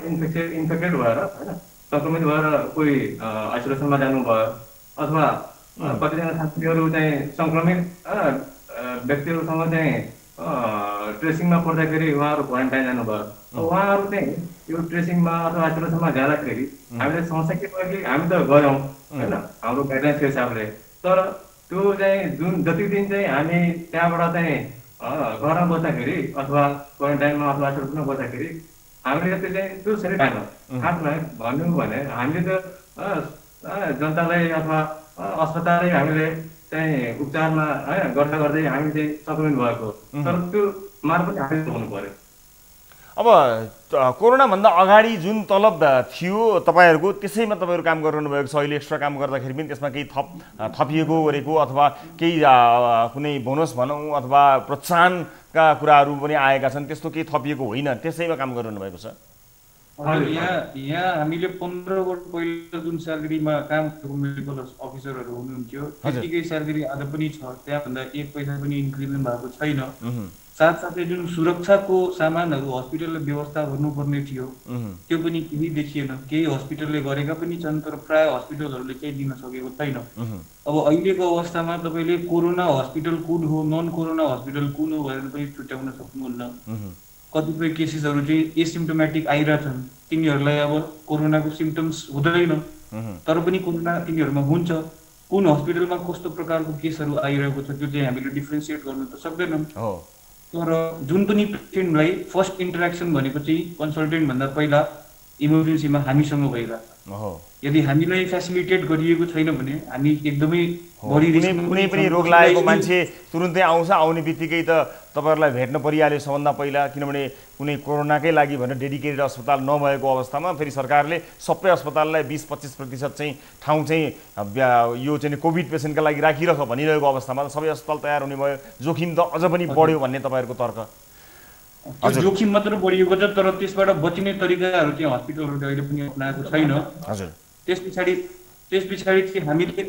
इन्फेक्टेड भएर होइन सङ्क्रमित भएर कोही आइसोलेसनमा जानुभयो अथवा कतिजना साथीहरू चाहिँ सङ्क्रमित व्यक्तिहरूसँग चाहिँ ट्रेसिङमा पर्दाखेरि उहाँहरू क्वारेन्टाइन जानुभयो उहाँहरू चाहिँ यो ट्रेसिङमा अथवा आइसोलेसनमा जाँदाखेरि हामीले समस्या के भयो कि हामी त गयौँ होइन हाम्रो गाइडलाइन्सको हिसाबले तर त्यो चाहिँ जुन जति दिन चाहिँ हामी त्यहाँबाट चाहिँ घरमा बस्दाखेरि अथवा क्वारेन्टाइनमा अथवा आइसोलेसनमा बस्दाखेरि हामीले त्यो सही पाएन खासमा भन्नु भने हामीले त जनतालाई अथवा अस्पतालले हामीले चाहिँ उपचारमा होइन गर्दा गर्दै हामी चाहिँ सङ्क्रमित भएको तर त्यो मार्फत हामीले हुनु पर्यो अब कोरोनाभन्दा अगाडि जुन तलब थियो तपाईँहरूको त्यसैमा तपाईँहरू काम गरिरहनु भएको छ अहिले एक्स्ट्रा काम गर्दाखेरि पनि त्यसमा केही थपिएको गरेको अथवा केही कुनै बोनस भनौँ अथवा प्रोत्साहनका कुराहरू पनि आएका छन् त्यस्तो केही थपिएको होइन त्यसैमा काम गरिरहनु भएको छ यहाँ हामीले 15 वर्ष पहिला जुन स्यालेरीमा काम गरेको मेडिकल अफिसरहरू हुनुहुन्थ्यो त्यतिकै स्यालेरी आज पनि छ, त्यहाँभन्दा 1 पैसा पनि इन्क्रिमेन्ट भएको छैन। साथसाथै जुन सुरक्षाको सामानहरू हस्पिटलले व्यवस्था गर्नुपर्ने थियो त्यो पनि केही देखिएन। केही हस्पिटलले गरेका पनि छन् तर प्राय हस्पिटलहरूले केही दिन सकेको छैन। अब अहिलेको अवस्थामा तपाईँले कोरोना हस्पिटल कुन हो, नन कोरोना हस्पिटल कुन हो भनेर पनि छुट्याउन सक्नुहुन्न। कतिपय केसेसहरू चाहिँ एसिम्टोमेटिक आइरहेछन्, तिनीहरूलाई अब कोरोनाको सिम्टम्स हुँदैन तर पनि कोरोना तिनीहरूमा हुन्छ। कुन हस्पिटलमा कस्तो प्रकारको केसहरू आइरहेको छ त्यो चाहिँ हामीले डिफ्रेन्सिएट गर्न त सक्दैनौँ। तर जुन पनि पेसेन्टलाई फर्स्ट इन्टरेक्सन भनेको चाहिँ कन्सल्टेन्ट भन्दा पहिला इमर्जेन्सीमा हामीसँग भइरहेछ। यदि हामीलाई फेसिलिटेट गरिएको छैन भने हामी एकदमै बढी कुनै पनि रोग लागेको मान्छे तुरुन्तै आउँछ, आउने बित्तिकै त तपाईँहरूलाई भेट्न परिहाल्यो सबभन्दा पहिला। किनभने कुनै कोरोनाकै लागि भनेर डेडिकेटेड अस्पताल नभएको अवस्थामा फेरि सरकारले सबै अस्पताललाई 20-25% चाहिँ ठाउँ चाहिँ यो चाहिँ कोभिड पेसेन्टका लागि राखिरह भनिरहेको अवस्थामा त सबै अस्पताल तयार हुने भयो, जोखिम त अझ पनि बढ्यो भन्ने तपाईँहरूको तर्क? जोखिम मात्र बढिएको छ तर त्यसबाट बचिने तरिकाहरू चाहिँ हस्पिटलहरूले अहिले पनि अपनाएको छैन। हजुर। त्यस पछाडि चाहिँ हामीले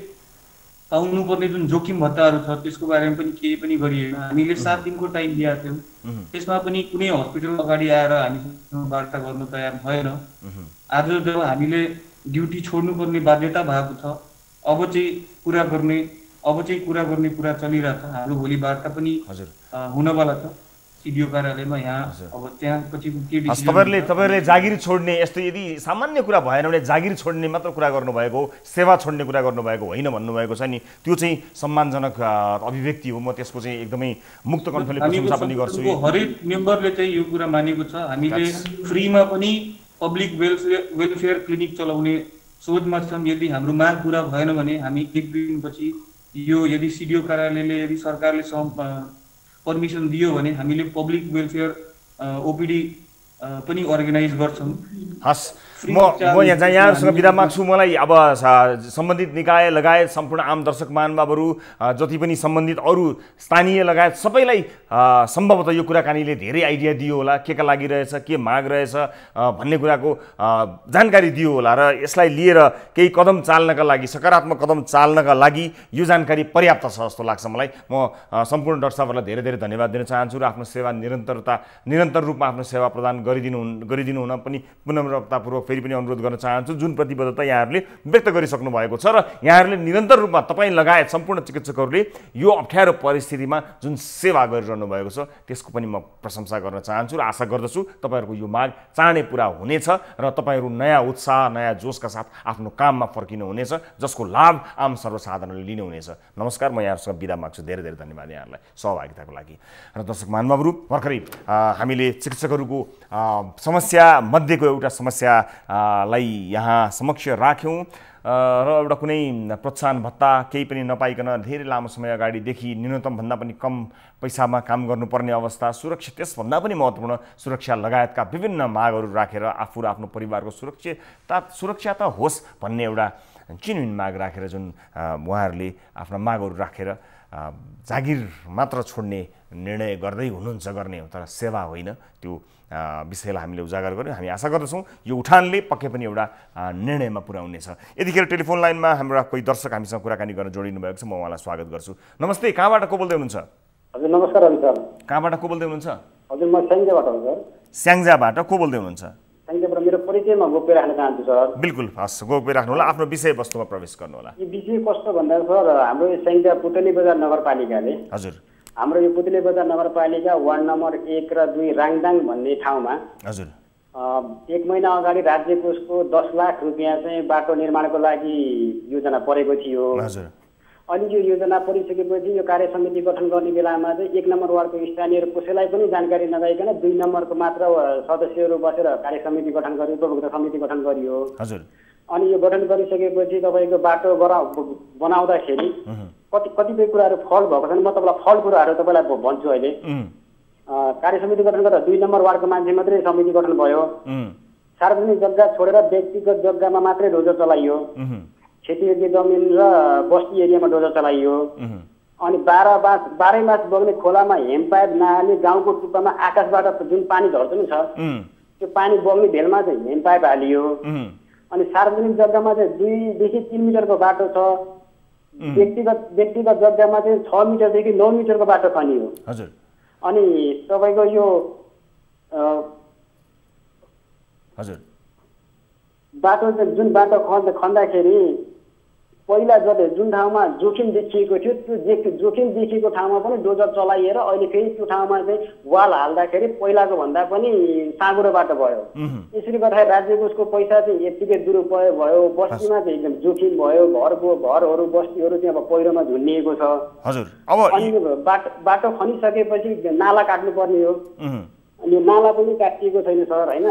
पाउनुपर्ने जुन जोखिम भत्ताहरू छ त्यसको बारेमा पनि केही पनि गरिएन। हामीले 7 दिनको टाइम दिएका थियौँ, त्यसमा पनि कुनै हस्पिटल अगाडि आएर हामीसँग वार्ता गर्न तयार भएन। आज जब हामीले ड्युटी छोड्नुपर्ने बाध्यता भएको छ अब चाहिँ कुरा गर्ने कुरा चलिरहेछ। हाम्रो भोलि वार्ता पनि हुनवाला छ सिडिओ कार्यालयमा। यहाँ अब त्यहाँ पछि के डिसिजन तपाईहरुले जागिर छोड्ने यस्तो यदि सामान्य कुरा भएन भने जागिर छोड्ने मात्र कुरा गर्नुभएको, सेवा छोड्ने कुरा गर्नुभएको होइन भन्नुभएको छ नि, त्यो चाहिँ सम्मानजनक अभिव्यक्ति हो। म त्यसको चाहिँ एकदमै मुक्त कण्ठले प्रशंसा पनि गर्छु। हरेक मेम्बरले चाहिँ यो कुरा मानेको छ। हामीले फ्रीमा पनि पब्लिक वेलफेयर क्लिनिक चलाउने सोचमा छौँ। यदि हाम्रो माग पूरा भएन भने हामी 1 दिनपछि यो यदि सिडिओ कार्यालयले यदि सरकारले पर्मिसन दियो भने हामीले पब्लिक वेलफेयर ओपिडी पनि अर्गनाइज गर्छौँ। हस्, म यहाँ यहाँहरूसँग बिदा माग्छु। मलाई अब सम्बन्धित निकाय लगायत सम्पूर्ण आम दर्शक महानुभावहरू जति पनि सम्बन्धित अरू स्थानीय लगायत सबैलाई सम्भवतः यो कुराकानीले धेरै आइडिया दियो होला, के का लागि रहेछ, के माग रहेछ भन्ने कुराको जानकारी दियो होला र यसलाई लिएर केही कदम चाल्नका लागि, सकारात्मक कदम चाल्नका लागि यो जानकारी पर्याप्त छ जस्तो लाग्छ मलाई। म सम्पूर्ण डाक्टर साहबहरूलाई धेरै धेरै धन्यवाद दिन चाहन्छु र आफ्नो सेवा निरन्तर रूपमा आफ्नो सेवा प्रदान गरिदिनु हुन पनि पुनर्तापूर्वक फेरि पनि अनुरोध गर्न चाहन्छु। जुन प्रतिबद्धता यहाँहरूले व्यक्त गरिसक्नु भएको छ र यहाँहरूले निरन्तर रूपमा तपाईँ लगायत सम्पूर्ण चिकित्सकहरूले यो अप्ठ्यारो परिस्थितिमा जुन सेवा गरिरहनु भएको छ त्यसको पनि म प्रशंसा गर्न चाहन्छु र आशा गर्दछु तपाईँहरूको यो माग चाँडै पुरा हुनेछ र तपाईँहरू नयाँ उत्साह, नयाँ जोसका साथ आफ्नो काममा फर्किनु हुनेछ, जसको लाभ आम सर्वसाधारणले लिनुहुनेछ। नमस्कार, म यहाँहरूसँग बिदा माग्छु। धेरै धेरै धन्यवाद यहाँहरूलाई सहभागिताको लागि। र दर्शक महानुभावहरू, भर्खरै हामीले चिकित्सकहरूको समस्या मध्येको एउटा समस्यालाई यहाँ समक्ष राख्यौँ र एउटा कुनै प्रोत्साहन भत्ता केही पनि नपाइकन धेरै लामो समय अगाडिदेखि न्यूनतम भन्दा पनि कम पैसामा काम गर्नुपर्ने अवस्था, सुरक्षा त्यसभन्दा पनि महत्त्वपूर्ण सुरक्षा लगायतका विभिन्न मागहरू राखेर आफू र आफ्नो परिवारको सुरक्षा त होस् भन्ने एउटा जेन्युइन माग राखेर जुन उहाँहरूले आफ्ना मागहरू राखेर जागिर मात्र छोड्ने निर्णय गर्दै हुनुहुन्छ गर्ने हो, तर सेवा होइन, त्यो विषयलाई हामीले उजागर गर्यौँ। हामी आशा गर्दछौँ यो उठानले पक्कै पनि एउटा निर्णयमा पुर्याउनेछ। यतिखेर टेलिफोन लाइनमा हाम्रा कोही दर्शक हामीसँग कुराकानी गर्न जोडिनु भएको छ। म उहाँलाई स्वागत गर्छु। नमस्ते, कहाँबाट को बोल्दै हुनुहुन्छ? हजुर नमस्कार सर। कहाँबाट को बोल्दै हुनुहुन्छ? हजुर म स्याङ्जाबाट हो सर। स्याङ्जाबाट को बोल्दै हुनुहुन्छ? स्याङ्जाबाट मेरो परिचयमा गोप्य राख्न चाहन्छु सर। बिल्कुल, हस्, गोप्य राख्नु होला, आफ्नो विषयवस्तुमा प्रवेश गर्नु होला। यो विषय कस्तो भन्दा सर, हाम्रो यो स्याङ्जा पुतली बजार नगरपालिकाले हजुर हाम्रो यो पुतली बजार नगरपालिका वार्ड नम्बर 1 र 2 राङदाङ भन्ने ठाउँमा हजुर 1 महिना अगाडि राज्य कोषको 10 लाख रुपियाँ चाहिँ बाटो निर्माणको लागि योजना परेको थियो। हजुर। अनि यो योजना परिसकेपछि यो कार्य समिति गठन गर्ने बेलामा चाहिँ 1 नम्बर वार्डको स्थानीयहरू कसैलाई पनि जानकारी नगइकन 2 नम्बरको मात्र सदस्यहरू बसेर कार्य समिति गठन गरियो, उपभोक्ता समिति गठन गरियो। हजुर। अनि यो गठन गरिसकेपछि तपाईँको बाटो बनाउँदाखेरि कतिपय कुराहरू फल भएको छन्। म तपाईँलाई फल कुराहरू तपाईँलाई भन्छु। अहिले कार्य समिति गठन गर्दा 2 नम्बर वार्डको मान्छे मात्रै समिति गठन भयो। सार्वजनिक जग्गा छोडेर व्यक्तिगत जग्गामा मात्रै डोजर चलाइयो। खेतीयोग्य जमिन र बस्ती एरियामा डोजर चलाइयो। अनि 12 मास बग्ने खोलामा हेमपाइप नहाल्ने, गाउँको टुप्पामा आकाशबाट जुन पानी झर्छ नि छ त्यो पानी बग्ने भेलमा चाहिँ हेन्ड पाइप हालियो। अनि सार्वजनिक जग्गामा चाहिँ 2 देखि 3 मिटरको बाटो छ। व्यक्तिगत जग्गामा चाहिँ 6 मिटरदेखि 9 मिटरको बाटो खनियो। हजुर। अनि तपाईँको यो हजुर बाटो चाहिँ जुन बाटो खन्दाखेरि पहिला जुन ठाउँमा जोखिम देखिएको थियो त्यो जोखिम देखिएको ठाउँमा पनि डोजर चलाइएर अहिले फेरि त्यो ठाउँमा चाहिँ वाल हाल्दाखेरि पहिलाको भन्दा पनि साँगुरो बाटो भयो। यसरी गर्दाखेरि राज्यको उसको पैसा चाहिँ यत्तिकै दुरुपयोग भयो। बस्तीमा चाहिँ एकदम जोखिम भयो। घरहरू बस्तीहरू चाहिँ अब पहिरोमा झुन्डिएको छ। हजुर। अब अनि बाटो खनिसकेपछि नाला काट्नु पर्ने हो। अनि यो नाला पनि काटिएको छैन सर, होइन?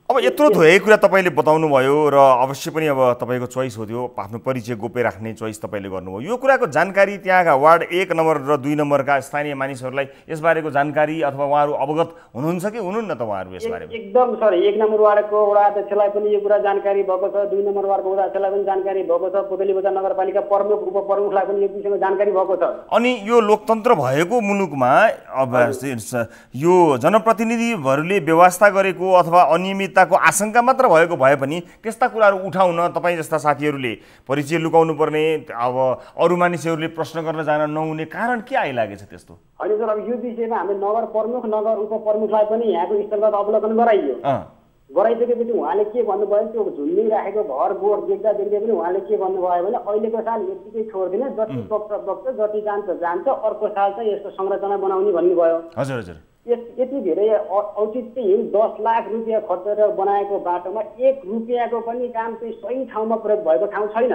अब यत्रो धेरै कुरा तपाईँले बताउनु भयो र अवश्य पनि अब तपाईँको चोइस हो त्यो आफ्नो परिचय गोप्य राख्ने चोइस तपाईँले गर्नुभयो। यो कुराको जानकारी त्यहाँका वार्ड 1 नम्बर र 2 नम्बरका स्थानीय मानिसहरूलाई यसबारेको जानकारी अथवा उहाँहरू अवगत हुनुहुन्छ कि हुनुहुन्न त उहाँहरू यसबारेमा? एकदम सर, 1 नम्बर वार्डको वडा अध्यक्षलाई पनि यो कुरा जानकारी भएको छ, 2 नम्बर वार्डको वडा अध्यक्षलाई पनि जानकारी भएको छ, पुतली बजार नगरपालिका प्रमुख उपप्रमुखलाई पनि यो विषयमा जानकारी भएको छ। अनि यो लोकतन्त्र भएको मुलुकमा अब यो जनप्रतिनिधिहरूले व्यवस्था गरेको अथवा अनियमितताको आशंका मात्र भएको भए पनि त्यस्ता कुराहरू उठाउन तपाईँ जस्ता साथीहरूले परिचय लुकाउनु पर्ने, अब अरू मानिसहरूले प्रश्न गर्न जान नहुने कारण के आइलागेछ त्यस्तो? होइन सर, अब यो विषयमा हामीले नगर प्रमुख नगर उपप्रमुखलाई पनि यहाँको स्तरगत अवलोकन गराइयो। गराइसकेपछि उहाँले के भन्नुभयो, त्यो झुन्डिराखेको घर गोठ देख्दा पनि उहाँले के भन्नुभयो भने अहिलेको साल यतिकै छोड्दिन, जति बग्छ जति जान्छ अर्को साल चाहिँ यस्तो संरचना बनाउने भन्नुभयो। हजुर हजुर। यति धेरै औचित्यहीन 10 लाख रुपियाँ खर्च गरेर बनाएको बाटोमा 1 रुपियाँको पनि काम चाहिँ सही ठाउँमा प्रयोग भएको ठाउँ छैन।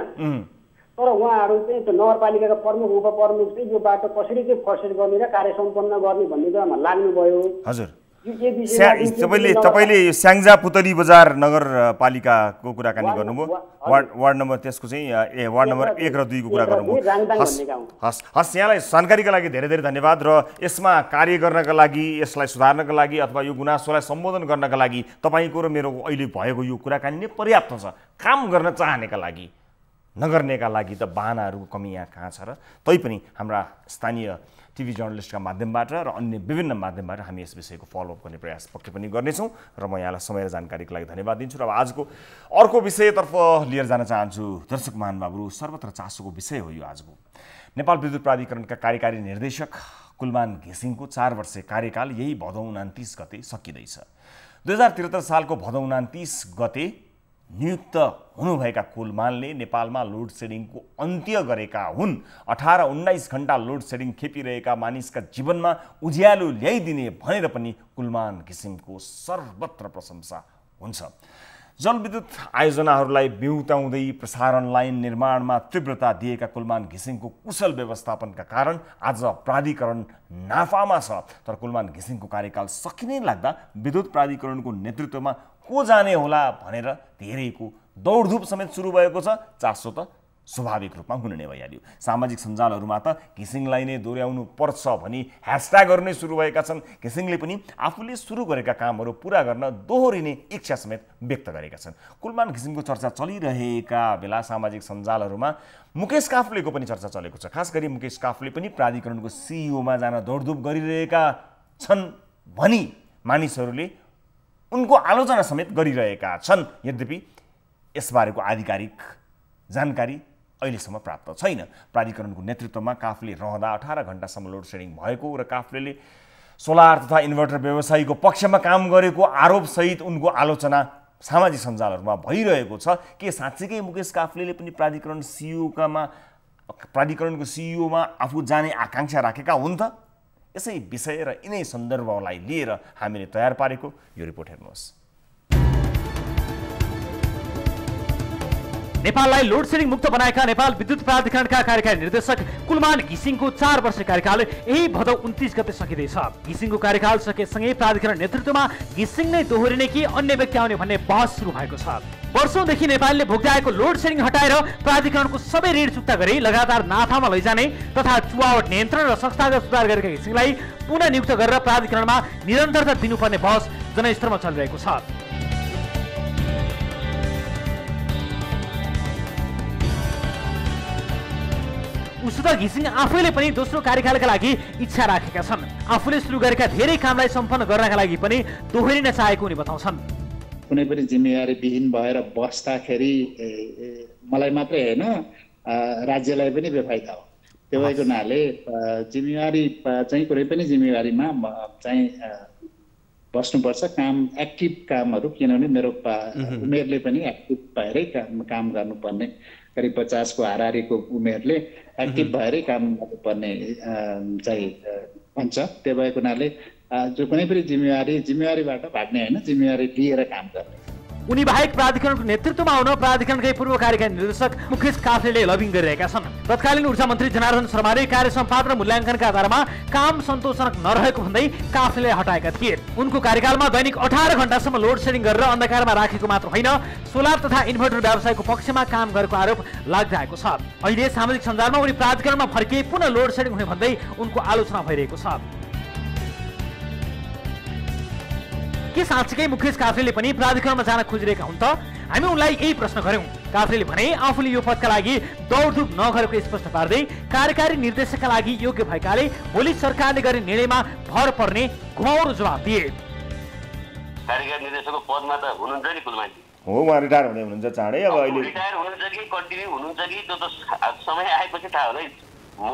तर उहाँहरू चाहिँ त्यो नगरपालिकाका प्रमुख उपप्रमुख चाहिँ यो बाटो कसरी चाहिँ फर्सेट गर्ने र कार्य सम्पन्न गर्ने भन्ने कुरामा लाग्नुभयो। हजुर। तपाईँले स्याङ्जा पुतली बजार नगरपालिकाको कुराकानी गर्नुभयो, वार्ड नम्बर त्यसको चाहिँ वार्ड नम्बर 1 र 2 को कुरा गर्नुभयो। हस्, यहाँलाई जानकारीका लागि धेरै धेरै धन्यवाद। र यसमा कार्य गर्नका लागि, यसलाई सुधार्नका लागि अथवा यो गुनासोलाई सम्बोधन गर्नका लागि तपाईँको र मेरो अहिले भएको यो कुराकानी नै पर्याप्त छ। काम गर्न चाहनेका लागि, नगर्नेका लागि त बाहनाहरूको कमी यहाँ कहाँ छ र? तैपनि हाम्रा स्थानीय टिभी जर्नलिस्टका माध्यमबाट र अन्य विभिन्न माध्यमबाट हामी यस विषयको फलोअप गर्ने प्रयास पक्कै पनि गर्नेछौँ र म यहाँलाई समय र जानकारीको लागि धन्यवाद दिन्छु। र अब आजको अर्को विषयतर्फ लिएर जान चाहन्छु। दर्शक महानुभावहरू, सर्वत्र चासोको विषय हो यो आजको। नेपाल विद्युत प्राधिकरणका कार्यकारी निर्देशक कुलमान घिसिङको 4 वर्षे कार्यकाल यही भदौ 29 गते सकिँदैछ। 2073 सालको भदौ 29 गते नियुक्त हुनुभएका कुलमानले नेपालमा लोड सेडिङको अन्त्य गरेका हुन्। 18-19 घण्टा लोड सेडिङ खेपिरहेका मानिसका जीवनमा उज्यालो ल्याइदिने भनेर पनि कुलमान घिसिङको सर्वत्र प्रशंसा हुन्छ। जलविद्युत आयोजनाहरूलाई बिउताउँदै प्रसारण लाइन निर्माणमा तीव्रता दिएका कुलमान घिसिङको कुशल व्यवस्थापनका कारण आज प्राधिकरण नाफामा छ। तर कुलमान घिसिङको कार्यकाल सकिनै लाग्दा विद्युत प्राधिकरणको नेतृत्वमा को जाने होला भनेर धेरैको दौडधुप समेत सुरु भएको छ। चासो त स्वाभाविक रूपमा हुन नै भइहाल्यो। सामाजिक सञ्जालहरूमा त घिसिङलाई नै दोहोऱ्याउनु पर्छ भनी ह्यासट्यागहरू नै सुरु भएका छन्। घिसिङले पनि आफूले सुरु गरेका कामहरू पुरा गर्न दोहोरिने इच्छा समेत व्यक्त गरेका छन्। कुलमान घिसिङको चर्चा चलिरहेका बेला सामाजिक सञ्जालहरूमा मुकेश काफ्लेको पनि चर्चा चलेको छ। खास गरी मुकेश काफ्ले पनि प्राधिकरणको सिइओमा जान दौडधुप गरिरहेका छन् भनी मानिसहरूले उनको आलोचना समेत गरिरहेका छन्। यद्यपि यसबारेको आधिकारिक जानकारी अहिलेसम्म प्राप्त छैन। प्राधिकरणको नेतृत्वमा काफ्ले रहँदा 18 घण्टासम्म लोड सेडिङ भएको र काफ्लेले सोलर तथा इन्भर्टर व्यवसायीको पक्षमा काम गरेको आरोपसहित उनको आलोचना सामाजिक सञ्जालहरूमा भइरहेको छ। के साँच्चीकै मुकेश काफ्लेले पनि प्राधिकरणको सिइओमा आफू जाने आकांक्षा राखेका हुन् त? यसै विषय र यिनै सन्दर्भलाई लिएर हामीले तयार पारेको यो रिपोर्ट हेर्नुहोस्। नेपाललाई लोड सेडिङ मुक्त बनाएका नेपाल विद्युत प्राधिकरणका कार्यकारी निर्देशक कुलमान घिसिङको 4 वर्ष कार्यकाल यही भदौ 29 गते सकिँदैछ। घिसिङको कार्यकाल सकेसँगै प्राधिकरण नेतृत्वमा घिसिङ नै दोहोरिने कि अन्य व्यक्ति आउने भन्ने बहस सुरु भएको छ। वर्षौंदेखि नेपालले भोग्दै आएको लोड सेडिङ हटाएर प्राधिकरणको सबै ऋण चुक्ता गरी लगातार नाफामा लैजाने तथा चुहावट नियन्त्रण र संस्थागत सुधार गरेका घिसिङलाई पुनः नियुक्त गरेर प्राधिकरणमा निरन्तरता दिनुपर्ने बहस जनस्तरमा चलिरहेको छ। उसुत घिसिङ आफैले पनि दोस्रो कार्यकालका लागि इच्छा राखेका छन्। आफूले सुरु गरेका धेरै कामलाई सम्पन्न गर्नका लागि पनि दोहोरिन चाहेको उनी बताउँछन्। कुनै पनि जिम्मेवारी विहीन भएर बस्दाखेरि मलाई मात्रै होइन राज्यलाई पनि बेफाइदा हो। त्यो भएको हुनाले जिम्मेवारी चाहिँ कुनै पनि जिम्मेवारीमा चाहिँ बस्नुपर्छ, काम एक्टिभ कामहरू, किनभने मेरो उमेरले पनि एक्टिभ भएरै काम गर्नुपर्ने, करिब 50 को हाराहारीको उमेरले एक्टिभ भएरै काम गर्नुपर्ने चाहिँ भन्छ। त्यो भएको हुनाले जो कुनै पनि जिम्मेवारीबाट भाग्ने होइन, जिम्मेवारी लिएर काम गर्ने। उनी बाहेक प्राधिकरणको नेतृत्वमा आउन प्राधिकरणकै पूर्व कार्यकारी निर्देशक मुकेश काफ्लेले लबिङ गरिरहेका छन्। तत्कालीन ऊर्जा मन्त्री जनार्दन शर्माले कार्य सम्पादन र मूल्याङ्कनका आधारमा काम सन्तोषजनक नरहेको भन्दै काफ्लेले हटाएका थिए। उनको कार्यकालमा दैनिक 18 घण्टासम्म लोड सेडिङ गरेर अन्धकारमा राखेको मात्र होइन, सोलर तथा इन्भर्टर व्यवसायको पक्षमा काम गरेको आरोप लाग्दै आएको छ। अहिले सामाजिक सञ्जालमा उनी प्राधिकरणमा फर्किए पुनः लोड सेडिङ हुने भन्दै उनको आलोचना भइरहेको छ। के साँच्चीकै मुकेश काफ्लेले पनि प्राधिकरणमा जान खोजिरहेका हुन् त? हामी उनलाई यही प्रश्न गर्यौं। काफ्लेले भने आफूले यो पदका लागि दौडधुप नगरेको स्पष्ट पार्दै कार्यकारी निर्देशकका लागि योग्य भएकाले भोलि सरकारले गर्ने निर्णयमा भर पर्ने घुमाउरो जवाब दिए। कार्यकारी निर्देशकको पदमा त हुनुहुन्छ नि कुलमान्छे हो, उहाँ रिटायर हुने हुनुहुन्छ चाँडै। अब अहिले रिटायर हुनुहुन्छ कि कन्टिन्यू हुनुहुन्छ कि त्यो त समय आएपछि थाहा होला। म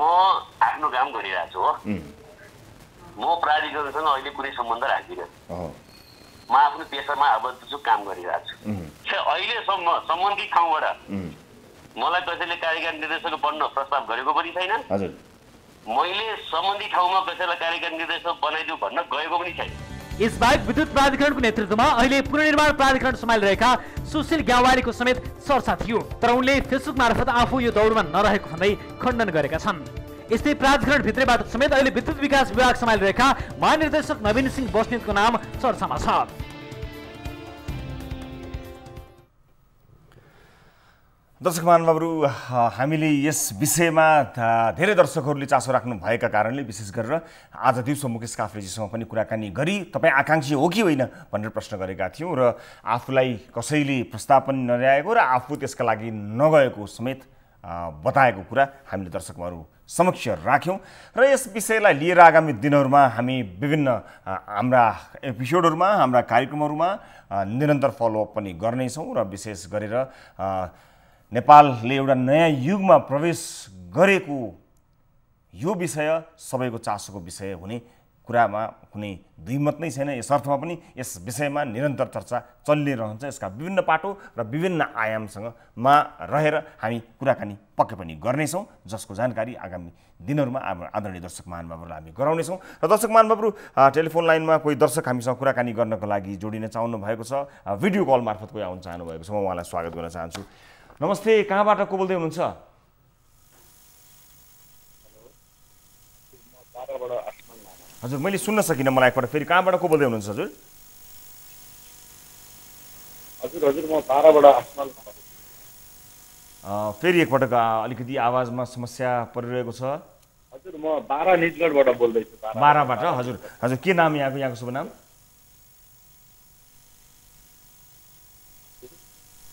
आफ्नो काम गरिरहेको छु हो, म प्राधिकरणसँग अहिले कुनै सम्बन्ध राख्दिनँ। म आफ्नो पेसामा आबद्ध छु, काम गरिरहेको छु। अहिलेसम्म सम्बन्धित ठाउँबाट मलाई कसैले कार्यकारी निर्देशक बन्न प्रस्ताव गरेको पनि छैन। मैले सम्बन्धित ठाउँमा कसैलाई कार्यकारी निर्देशक बनाइदिउँ भन्न गएको पनि छैन। यसबाहेक विद्युत प्राधिकरणको नेतृत्वमा अहिले पुनर्निर्माण प्राधिकरण सम्हालिरहेका सुशील ग्यावालीको समेत चर्चा थियो, तर उनले फेसबुक मार्फत आफू यो दौडमा नरहेको भन्दै खण्डन गरेका छन्। यस्तै प्राधिकरण भित्रैबाट समेत अहिले विद्युत विकास विभाग सम्हालिरहेका महानिर्देशक नवीन सिंह बस्नेतको नाम चर्चामा छ। दर्शक महानुभावहरू, हामीले यस विषयमा धेरै दर्शकहरूले चासो राख्नु भएका कारणले विशेष गरेर आज दिउँसो मुकेश काफ्लेजीसँग पनि कुराकानी गरी तपाईँ आकाङ्क्षी हो कि होइन भनेर प्रश्न गरेका थियौँ र आफूलाई कसैले प्रस्ताव पनि नल्याएको र आफू त्यसका लागि नगएको समेत बताएको कुरा हामीले दर्शकहरू समक्ष राख्यौँ र यस विषयलाई लिएर आगामी दिनहरूमा हामी विभिन्न हाम्रा एपिसोडहरूमा, हाम्रा कार्यक्रमहरूमा निरन्तर फलोअप पनि गर्नेछौँ र विशेष गरेर नेपालले एउटा नयाँ युगमा प्रवेश गरेको यो विषय सबैको चासोको विषय हुने कुरामा कुनै द्विमत नै छैन। यस अर्थमा पनि यस विषयमा निरन्तर चर्चा चलिरहन्छ। यसका विभिन्न पाटो र विभिन्न आयामसँगमा रहेर हामी कुराकानी पक्कै पनि गर्नेछौँ, जसको जानकारी आगामी दिनहरूमा आदरणीय दर्शक महानुभावहरूलाई हामी गराउनेछौँ। र दर्शक महानुभावहरू, टेलिफोन लाइनमा कोही दर्शक हामीसँग कुराकानी गर्नको लागि जोडिन चाहनु भएको छ, भिडियो कल मार्फत कोही आउन चाहनु भएको छ, म उहाँलाई स्वागत गर्न चाहन्छु। नमस्ते, कहाँबाट को बोल्दै हुनुहुन्छ? हजुर, मैले सुन्न सकिनँ, मलाई एकपल्ट फेरि कहाँबाट को बोल्दै हुनुहुन्छ? हजुर हजुर म बाराबाट आसमान। फेरि एकपटक अलिकति आवाजमा समस्या परिरहेको छ। हजुर, म बारा निजगढबाट बोल्दैछु। बाराबाट? हजुर हजुर, के नाम यहाँको शुभ नाम?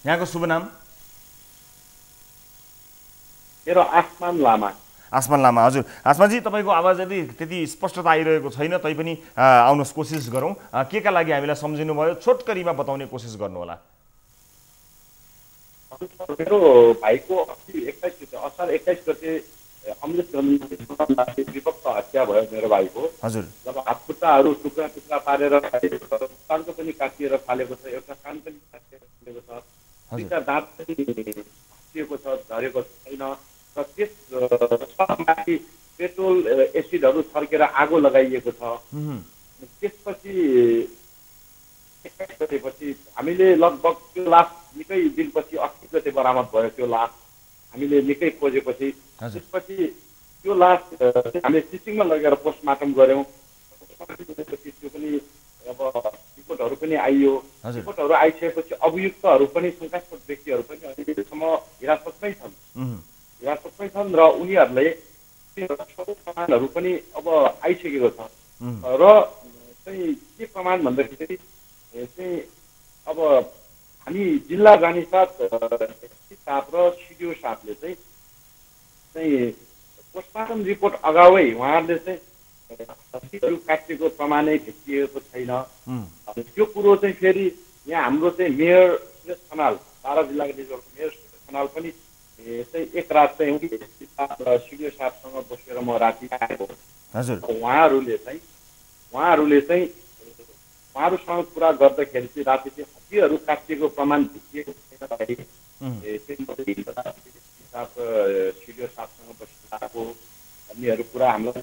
यहाँको शुभ नाम? मेरो आसमान लामा। आसमान लामा। हजुर आसमानजी, तपाईँको आवाज यदि त्यति स्पष्टता आइरहेको छैन तैपनि आउनुहोस्, कोसिस गरौँ। के का लागि हामीलाई सम्झिनु भयो, छोटकरीमा बताउने कोसिस गर्नु होला। मेरो भाइको असार 21 गते अमृत विभक्त हत्या भयो मेरो भाइको। हजुर। जब हातखुट्टाहरू टुक्रा टुक्रा पारेर कानको पनि काटिएर फालेको छ, एउटा कान पनि काटिएर फालेको छ, दुईटा दाँत पनि भाँचिएको छ, झरेको छैन र त्यसमाथि पेट्रोल एसिडहरू छर्केर आगो लगाइएको छ। त्यसपछि हामीले लगभग त्यो लास निकै दिनपछि 28 गते बरामद भयो। त्यो लास हामीले निकै खोजेपछि त्यसपछि त्यो लास हामीले सिसिङमा लगेर पोस्टमार्टम गऱ्यौँ। त्यो पनि अब रिपोर्टहरू पनि आइयो। रिपोर्टहरू आइसकेपछि अभियुक्तहरू पनि शङ्कास्पद व्यक्तिहरू पनि अहिलेसम्म हिरासतमै छन् र उनीहरूले प्रमाणहरू पनि अब आइसकेको छ। र चाहिँ के प्रमाण भन्दाखेरि चाहिँ अब हामी जिल्ला जाने साथ साहब र सिडिओ साहबले चाहिँ पोस्टमार्टम रिपोर्ट अगावै उहाँहरूले चाहिँ हत्तीहरू काटिएको प्रमाणै भेटिएको छैन। त्यो कुरो चाहिँ फेरि यहाँ हाम्रो चाहिँ मेयर सुरेश खनाल, बारा जिल्लाको निजोरको मेयर सुरेश खनाल पनि चाहिँ एक रात चाहिँ सिडिओ साहबसँग बसेर म राति आएको। उहाँहरूले चाहिँ उहाँहरूसँग कुरा गर्दाखेरि चाहिँ राति चाहिँ हत्तीहरू काटिएको प्रमाण भेटिएको छैन। सिडिओ साहबसँग बसेर आएको भन्नेहरू कुरा हामीलाई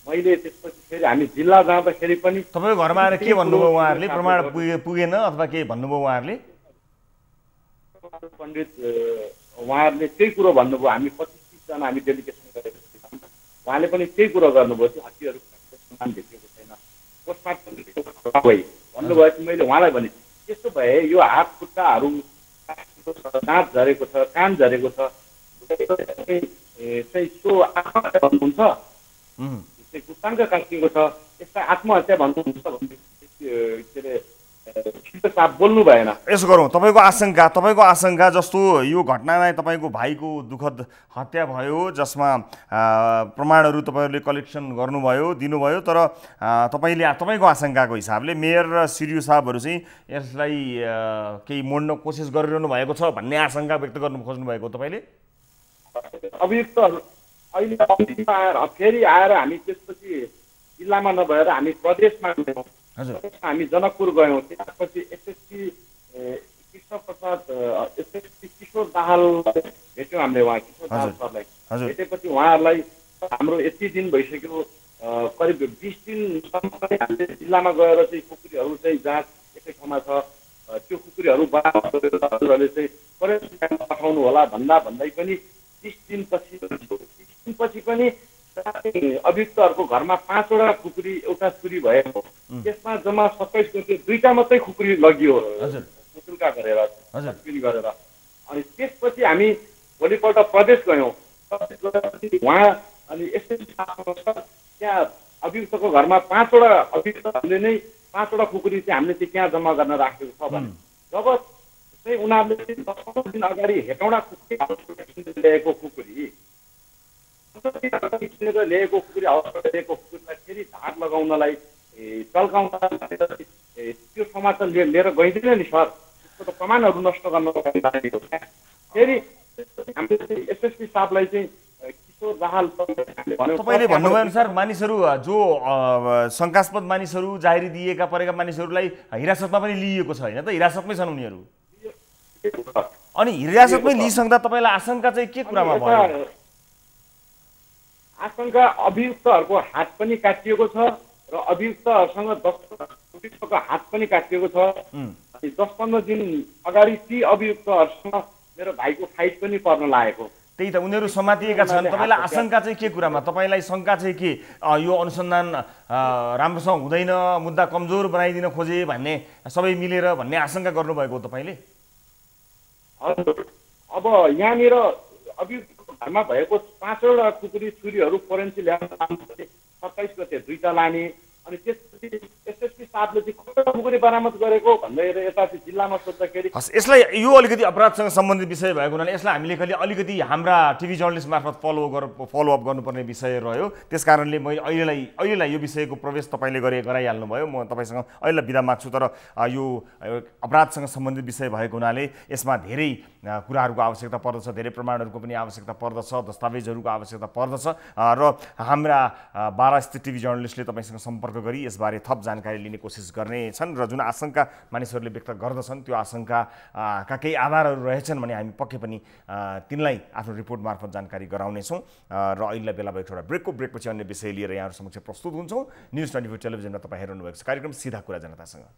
मैले त्यसपछि फेरि हामी जिल्ला जाँदाखेरि पनि तपाईँको घरमा आएर के भन्नुभयो उहाँहरूले? प्रमाण पुगेन अथवा के भन्नुभयो उहाँहरूले? पण्डित उहाँहरूले त्यही कुरो भन्नुभयो। हामी 25-30 जना हामी डेलिगेसन गरेको थियौँ। उहाँले पनि त्यही कुरो गर्नुभयो कि हत्तीहरू प्रमाण भेटिएको छैन, पोस्टमार्टम भन्नुभयो। मैले उहाँलाई भने त्यस्तो भए यो हात खुट्टाहरू दाँत झरेको छ, कान झरेको छ चाहिँ सो आत्महत्या भन्नुहुन्छ, कुटाङ्ग काटिएको छ, यसलाई आत्महत्या भन्नुहुन्छ भन्ने के अरे साहब बोल्नु भएन। यसो गरौँ, तपाईँको आशंका जस्तो यो घटनामा तपाईँको भाइको दुःखद हत्या भयो जसमा प्रमाणहरू तपाईँहरूले कलेक्सन गर्नुभयो, दिनुभयो, तर तपाईँको आशंकाको हिसाबले मेयर र सिडिओ साहबहरू चाहिँ यसलाई केही मोड्न कोसिस गरिरहनु भएको छ भन्ने आशंका व्यक्त गर्नु खोज्नु भएको तपाईँले? अभियुक्तहरू अहिले फेरि आएर हामी त्यसपछि जिल्लामा नभएर हामी प्रदेशमा गयौँ। हामी जनकपुर गयौँ। त्यसपछि एसएसपी कृष्ण प्रसाद किशोर दाहाल भेट्यौँ हामीले। उहाँ किशोर दाहाल सरलाई भेटेपछि उहाँहरूलाई हाम्रो यति दिन भइसक्यो, करिब 20 दिनसम्म हामीले जिल्लामा गएर चाहिँ खुकुरीहरू चाहिँ जाँच एकै ठाउँमा छ, त्यो खुकुरीहरू हजुरहरूले चाहिँ फरेन्सिकमा पठाउनु होला भन्दै पनि 30 दिनपछि पनि अभियुक्तहरूको घरमा 5 वटा खुकुरी, एउटा छुरी भएको। त्यसमा जम्मा 27 गते 2टा मात्रै खुकुरी लगियो मुसुल्का गरेर। अनि त्यसपछि हामी भोलिपल्ट प्रदेश गयौँ। उहाँ अनि एसएसपी त्यहाँ अभियुक्तको घरमा 5 वटा अभियुक्तहरूले नै 5 वटा खुकुरी चाहिँ हामीले चाहिँ त्यहाँ जम्मा गर्न राखेको छ भने जब चाहिँ उनीहरूले 10-15 दिन अगाडि हेटौँडा ल्याएको खुकुरीलाई फेरि धार लगाउनलाई टल्काउनलाई त्यो ठाउँमा त लिएर गइँदैन नि सर, त्यसको त प्रमाणहरू नष्ट गर्न फेरि हामीले एसएसपी साहबलाई चाहिँ किशोर दाहाल तपाईँले भन्नुभयो अनुसार मानिसहरू जो शङ्कास्पद मानिसहरू जाहेरी दिएका परेका मानिसहरूलाई हिरासतमा पनि लिइएको छ होइन त? हिरासतमै छन् उनीहरू। अनि हिरासतमै लिइसक्दा तपाईँलाई आशंका चाहिँ के कुरामा भयो? आशंका अभियुक्तहरूको हात पनि काटिएको छ र अभियुक्तहरूसँग 10 हात पनि काटिएको छ। 10-15 दिन अगाडि ती अभियुक्तहरूसँग मेरो भाइको फाइट पनि पर्न लागेको। त्यही त, उनीहरू समातिएका छन्। तपाईँलाई आशंका चाहिँ के कुरामा? तपाईँलाई शङ्का चाहिँ के यो अनुसन्धान राम्रोसँग हुँदैन, मुद्दा कमजोर बनाइदिन खोजे भन्ने, सबै मिलेर भन्ने आशंका गर्नुभएको तपाईँले? अब यहाँनिर अभियुक्तको घरमा भएको 5 वटा खुकुरी छुरीहरू फोरेन्सिक ल्याब 27 गते 2टा लाने। अनि त्यसपछि एसएसपी साहबले चाहिँ कति खुकुरी बरामद गरेको भनेर यता जिल्लामा सोध्दाखेरि यसलाई यो अलिकति अपराधसँग सम्बन्धित विषय भएको हुनाले यसलाई हामीले अलिकति हाम्रा टिभी जर्नलिस्ट मार्फत फलोअप गर्नुपर्ने विषय रह्यो। त्यसकारणले मैले अहिलेलाई यो विषयको प्रवेश तपाईँले गराइहाल्नु भयो। म तपाईँसँग अहिले बिदा माग्छु, तर यो अपराधसँग सम्बन्धित विषय भएको हुनाले यसमा धेरै कुराहरूको आवश्यकता पर्दछ, धेरै प्रमाणहरूको पनि आवश्यकता पर्दछ, दस्तावेजहरूको आवश्यकता पर्दछ र हाम्रा 12 स्थित टिभी जर्नलिस्टले तपाईँसँग सम्पर्क गरी यसबारे थप जानकारी लिने कोसिस गर्नेछन् र जुन आशंका मानिसहरूले व्यक्त गर्दछन् त्यो आशंकाका केही आधारहरू रहेछन् भने हामी पक्कै पनि तिनलाई आफ्नो रिपोर्ट मार्फत जानकारी गराउनेछौँ। र अहिलेलाई बेला भएको एउटा ब्रेकपछि अन्य विषय लिएर यहाँहरू समक्ष प्रस्तुत हुन्छौँ। न्युज 24 टेलिभिजनमा तपाईँ हेर्नु भएको छ कार्यक्रम सिधा कुरा जनतासँग।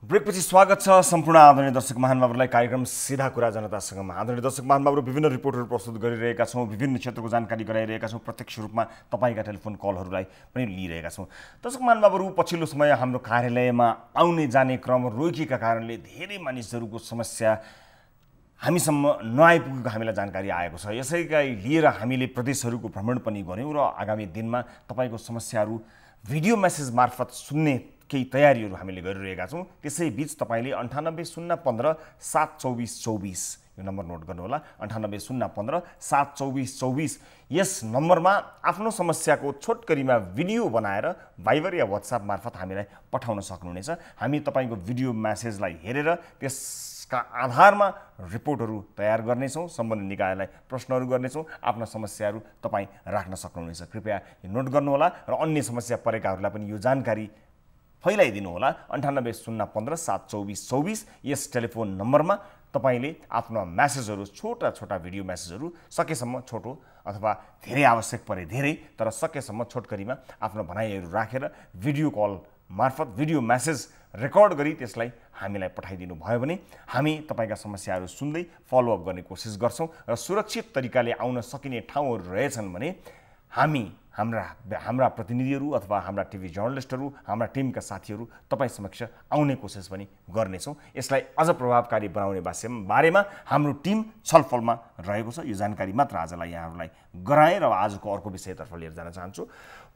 ब्रेकपछि स्वागत छ सम्पूर्ण आदरणीय दर्शक महानुभावहरूलाई कार्यक्रम सिधा कुरा जनतासँगमा। आदरणीय दर्शक महानुभावहरू, विभिन्न रिपोर्टहरू प्रस्तुत गरिरहेका छौँ, विभिन्न क्षेत्रको जानकारी गराइरहेका छौँ, प्रत्यक्ष रूपमा तपाईँका टेलिफोन कलहरूलाई पनि लिइरहेका छौँ। दर्शक महानुभावहरू, पछिल्लो समय हाम्रो कार्यालयमा आउने जाने क्रम रोकिएका कारणले धेरै मानिसहरूको समस्या हामीसम्म नआइपुगेको हामीलाई जानकारी आएको छ। यसैलाई लिएर हामीले प्रदेशहरूको भ्रमण पनि गऱ्यौँ र आगामी दिनमा तपाईँको समस्याहरू भिडियो मेसेज मार्फत सुन्ने केही तयारीहरू हामीले गरिरहेका छौँ। त्यसै बीच तपाईँले 9801572424 यो नम्बर नोट गर्नुहोला। 9801572424 यस नम्बरमा आफ्नो समस्याको छोटकरीमा भिडियो बनाएर भाइबर या व्हाट्सएप मार्फत हामीलाई पठाउन सक्नुहुनेछ। हामी तपाईँको भिडियो म्यासेजलाई हेरेर त्यसका आधारमा रिपोर्टहरू तयार गर्नेछौँ, सम्बन्धित निकायलाई प्रश्नहरू गर्नेछौँ, आफ्ना समस्याहरू तपाईँ राख्न सक्नुहुनेछ। कृपया नोट गर्नुहोला र अन्य समस्या परेकाहरूलाई पनि यो जानकारी फैलाइदिनु होला। 9801572424 यस टेलिफोन नम्बरमा तपाईले आफ्नो म्यासेजहरू छोटा छोटा भिडियो म्यासेजहरू सकेसम्म छोटो अथवा धेरै आवश्यक परे धेरै तर सकेसम्म छोटकरीमा आफ्नो भनाइहरू राखेर भिडियो कल मार्फत भिडियो म्यासेज रेकर्ड गरी त्यसलाई हामीलाई पठाइदिनु भयो भने हामी तपाईका समस्याहरू सुन्दै फलोअप गर्ने कोसिस गर्छौं र सुरक्षित तरिकाले आउन सकिने ठाउँहरू रहेछन् भने हामी हाम्रा प्रतिनिधिहरू अथवा हाम्रा टिभी जर्नलिस्टहरू हाम्रा टिमका साथीहरू तपाईं समक्ष आउने कोसिस पनि गर्नेछौं। यसलाई अझ प्रभावकारी बनाउने बारेमा हाम्रो टिम छलफलमा रहेको छ। यो जानकारी मात्र आजलाई यहाँहरूलाई गराए र आजको अर्को विषयतर्फ लिएर जान चाहन्छु।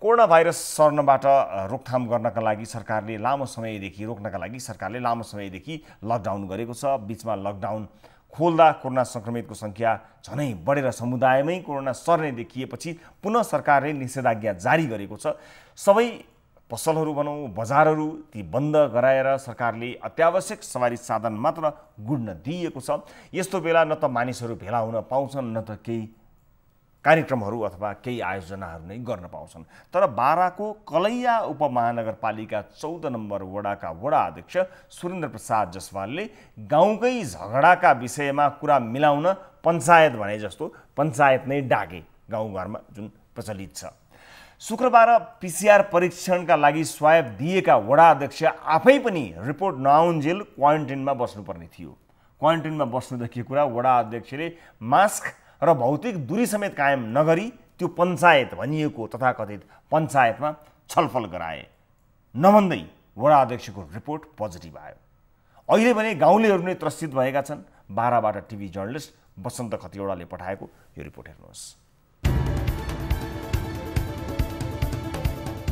कोरोना भाइरस सर्नबाट रोकथाम गर्नका लागि सरकारले लामो समयदेखि लकडाउन गरेको छ। बीचमा लकडाउन खोल्दा कोरोना संक्रमितको संख्या झनै बढेर समुदायमै कोरोना सर्ने देखिएपछि पुनः सरकारले निषेधाज्ञा जारी गरेको छ। सबै पसलहरू भनौं बजारहरू ती बन्द गराएर सरकारले अत्यावश्यक सवारी साधन मात्र गुड्न दिएको छ। यस्तो बेला न त मानिसहरू भेला हुन पाउँछन् न त केही कार्यक्रमहरू अथवा केही आयोजनाहरू नै गर्न पाउँछन्। तर बाराको कलैया उपमहानगरपालिका 14 नम्बर वडाका वडा अध्यक्ष सुरेन्द्र प्रसाद जसवालले गाउँकै झगडाका विषयमा कुरा मिलाउन पञ्चायत भने जस्तो पञ्चायत नै डाके गाउँघरमा जुन प्रचलित छ। शुक्रबार पीसीआर परीक्षणका लागि स्वाब दिएका वडा अध्यक्ष आफै पनि रिपोर्ट नआउन्जेल क्वारेन्टाइनमा बस्नुपर्ने थियो। क्वारेन्टाइनमा बस्नुदेखि कुरा वडा अध्यक्षले मास्क र भौतिक दूरी समेत कायम नगरी त्यो पञ्चायत भनिएको तथाकथित पञ्चायतमा छलफल गराए। नभन्दै वडा अध्यक्षको रिपोर्ट पोजिटिभ आयो। अहिले भने गाउँलेहरू नै त्रसित भएका छन्। बाराबाट टिभी जर्नलिस्ट बसन्त खतिवडाले पठाएको यो रिपोर्ट हेर्नुहोस्।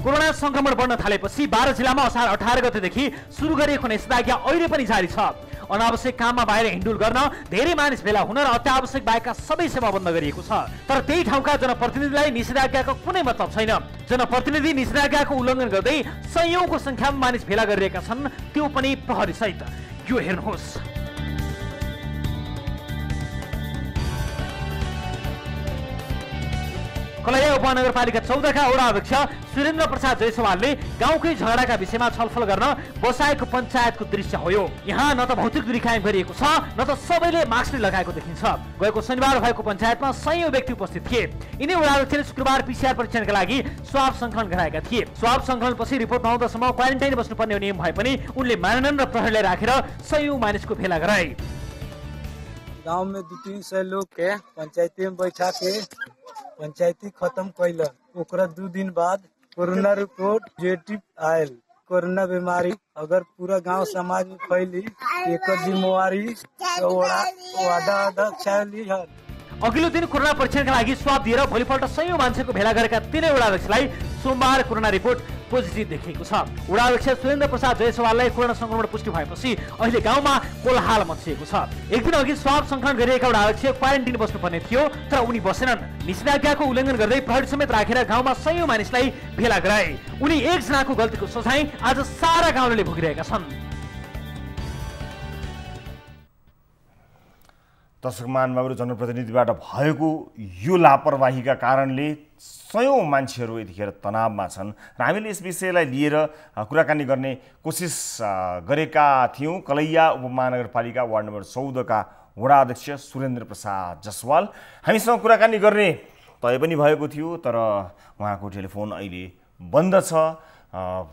कोरोना संक्रमण बढ्न थालेपछि 12 जिल्लामा असार 18 गतेदेखि सुरु गरिएको निषेधाज्ञा अहिले पनि जारी छ। अनावश्यक काममा बाहिर हिँडुल गर्न, धेरै मानिस भेला हुन र अत्यावश्यक बाहेकका सबै सेवा बन्द गरिएको छ। तर त्यही ठाउँका जनप्रतिनिधिलाई निषेधाज्ञाको कुनै मतलब छैन। जनप्रतिनिधि निषेधाज्ञाको उल्लङ्घन गर्दै सयौंको संख्यामा मानिस भेला गरिरहेका छन्, त्यो पनि प्रहरी सहित। यो हेर्नुहोस्। कलैया उपमहानगरपालिका 14 का वडा अध्यक्ष सुरेन्द्र प्रसाद जयसवालले गाउँकै झगडाका विषयमा छलफल गर्न बसाएको पञ्चायतको दृश्य हो यो। यहाँ न त भौतिक दूरी कायम गरिएको छ न त सबैले मास्क नै लगाएको देखिन्छ। गएको शनिबार भएको पञ्चायतमा सयौं व्यक्ति उपस्थित थिए। यिनै वडा अध्यक्षले शुक्रबार पीसीआर परीक्षणका लागि स्वाब संकलन गराएका थिए। स्वाब संकलनपछि रिपोर्ट नआउँदासम्म क्वारेन्टाइन बस्नुपर्ने नियम भए पनि उनले मानेनन् र प्रहरीलाई राखेर सयौं मानिसको भेला गराए। गांव में 200-300 लोग के पंचायती में बैठा के पंचायती खत्म कैलन। ओकरा 2 दिन बाद corona report positive oil. Corona बीमारी अगर पूरा गांव समाज में फैली एक जिम्मेवारी वाडा अध्यक्ष ली है। अघिल्लो दिन कोरोना परीक्षणका लागि स्वाब दिएर भोलिपल्ट सयौं मान्छेको भेला गरेका तीनै वडा अध्यक्षलाई सोमबार कोरोना रिपोर्ट पोजिटिभ देखिएको छ। वडा अध्यक्ष सुरेन्द्र प्रसाद जयसवाललाई कोरोना संक्रमण पुष्टि भएपछि अहिले गाउँमा कोलाहल मचिएको छ। एक दिन अघि स्वाब संकलन गरिएका वडा अध्यक्ष क्वारेन्टाइन बस्नुपर्ने थियो तर उनी बसेनन्। निषेधाज्ञाको उल्लङ्घन गर्दै प्रहरी समेत राखेर गाउँमा सयौं मानिसलाई भेला गराए। उनी एकजनाको गल्तीको सजाय आज सारा गाउँले भोगिरहेका छन्। दर्शक महानुभावहरू, जनप्रतिनिधिबाट भएको यो लापरवाहीका कारणले सयौं मान्छेहरू यतिखेर तनावमा छन् र हामीले यस विषयलाई लिएर कुराकानी गर्ने कोसिस गरेका थियौं। कलैया उपमहानगरपालिका वार्ड नम्बर 14 का वडा अध्यक्ष सुरेन्द्र प्रसाद जसवाल हामीसँग कुराकानी गर्ने तय पनि भएको थियो तर उहाँको टेलिफोन अहिले बन्द छ।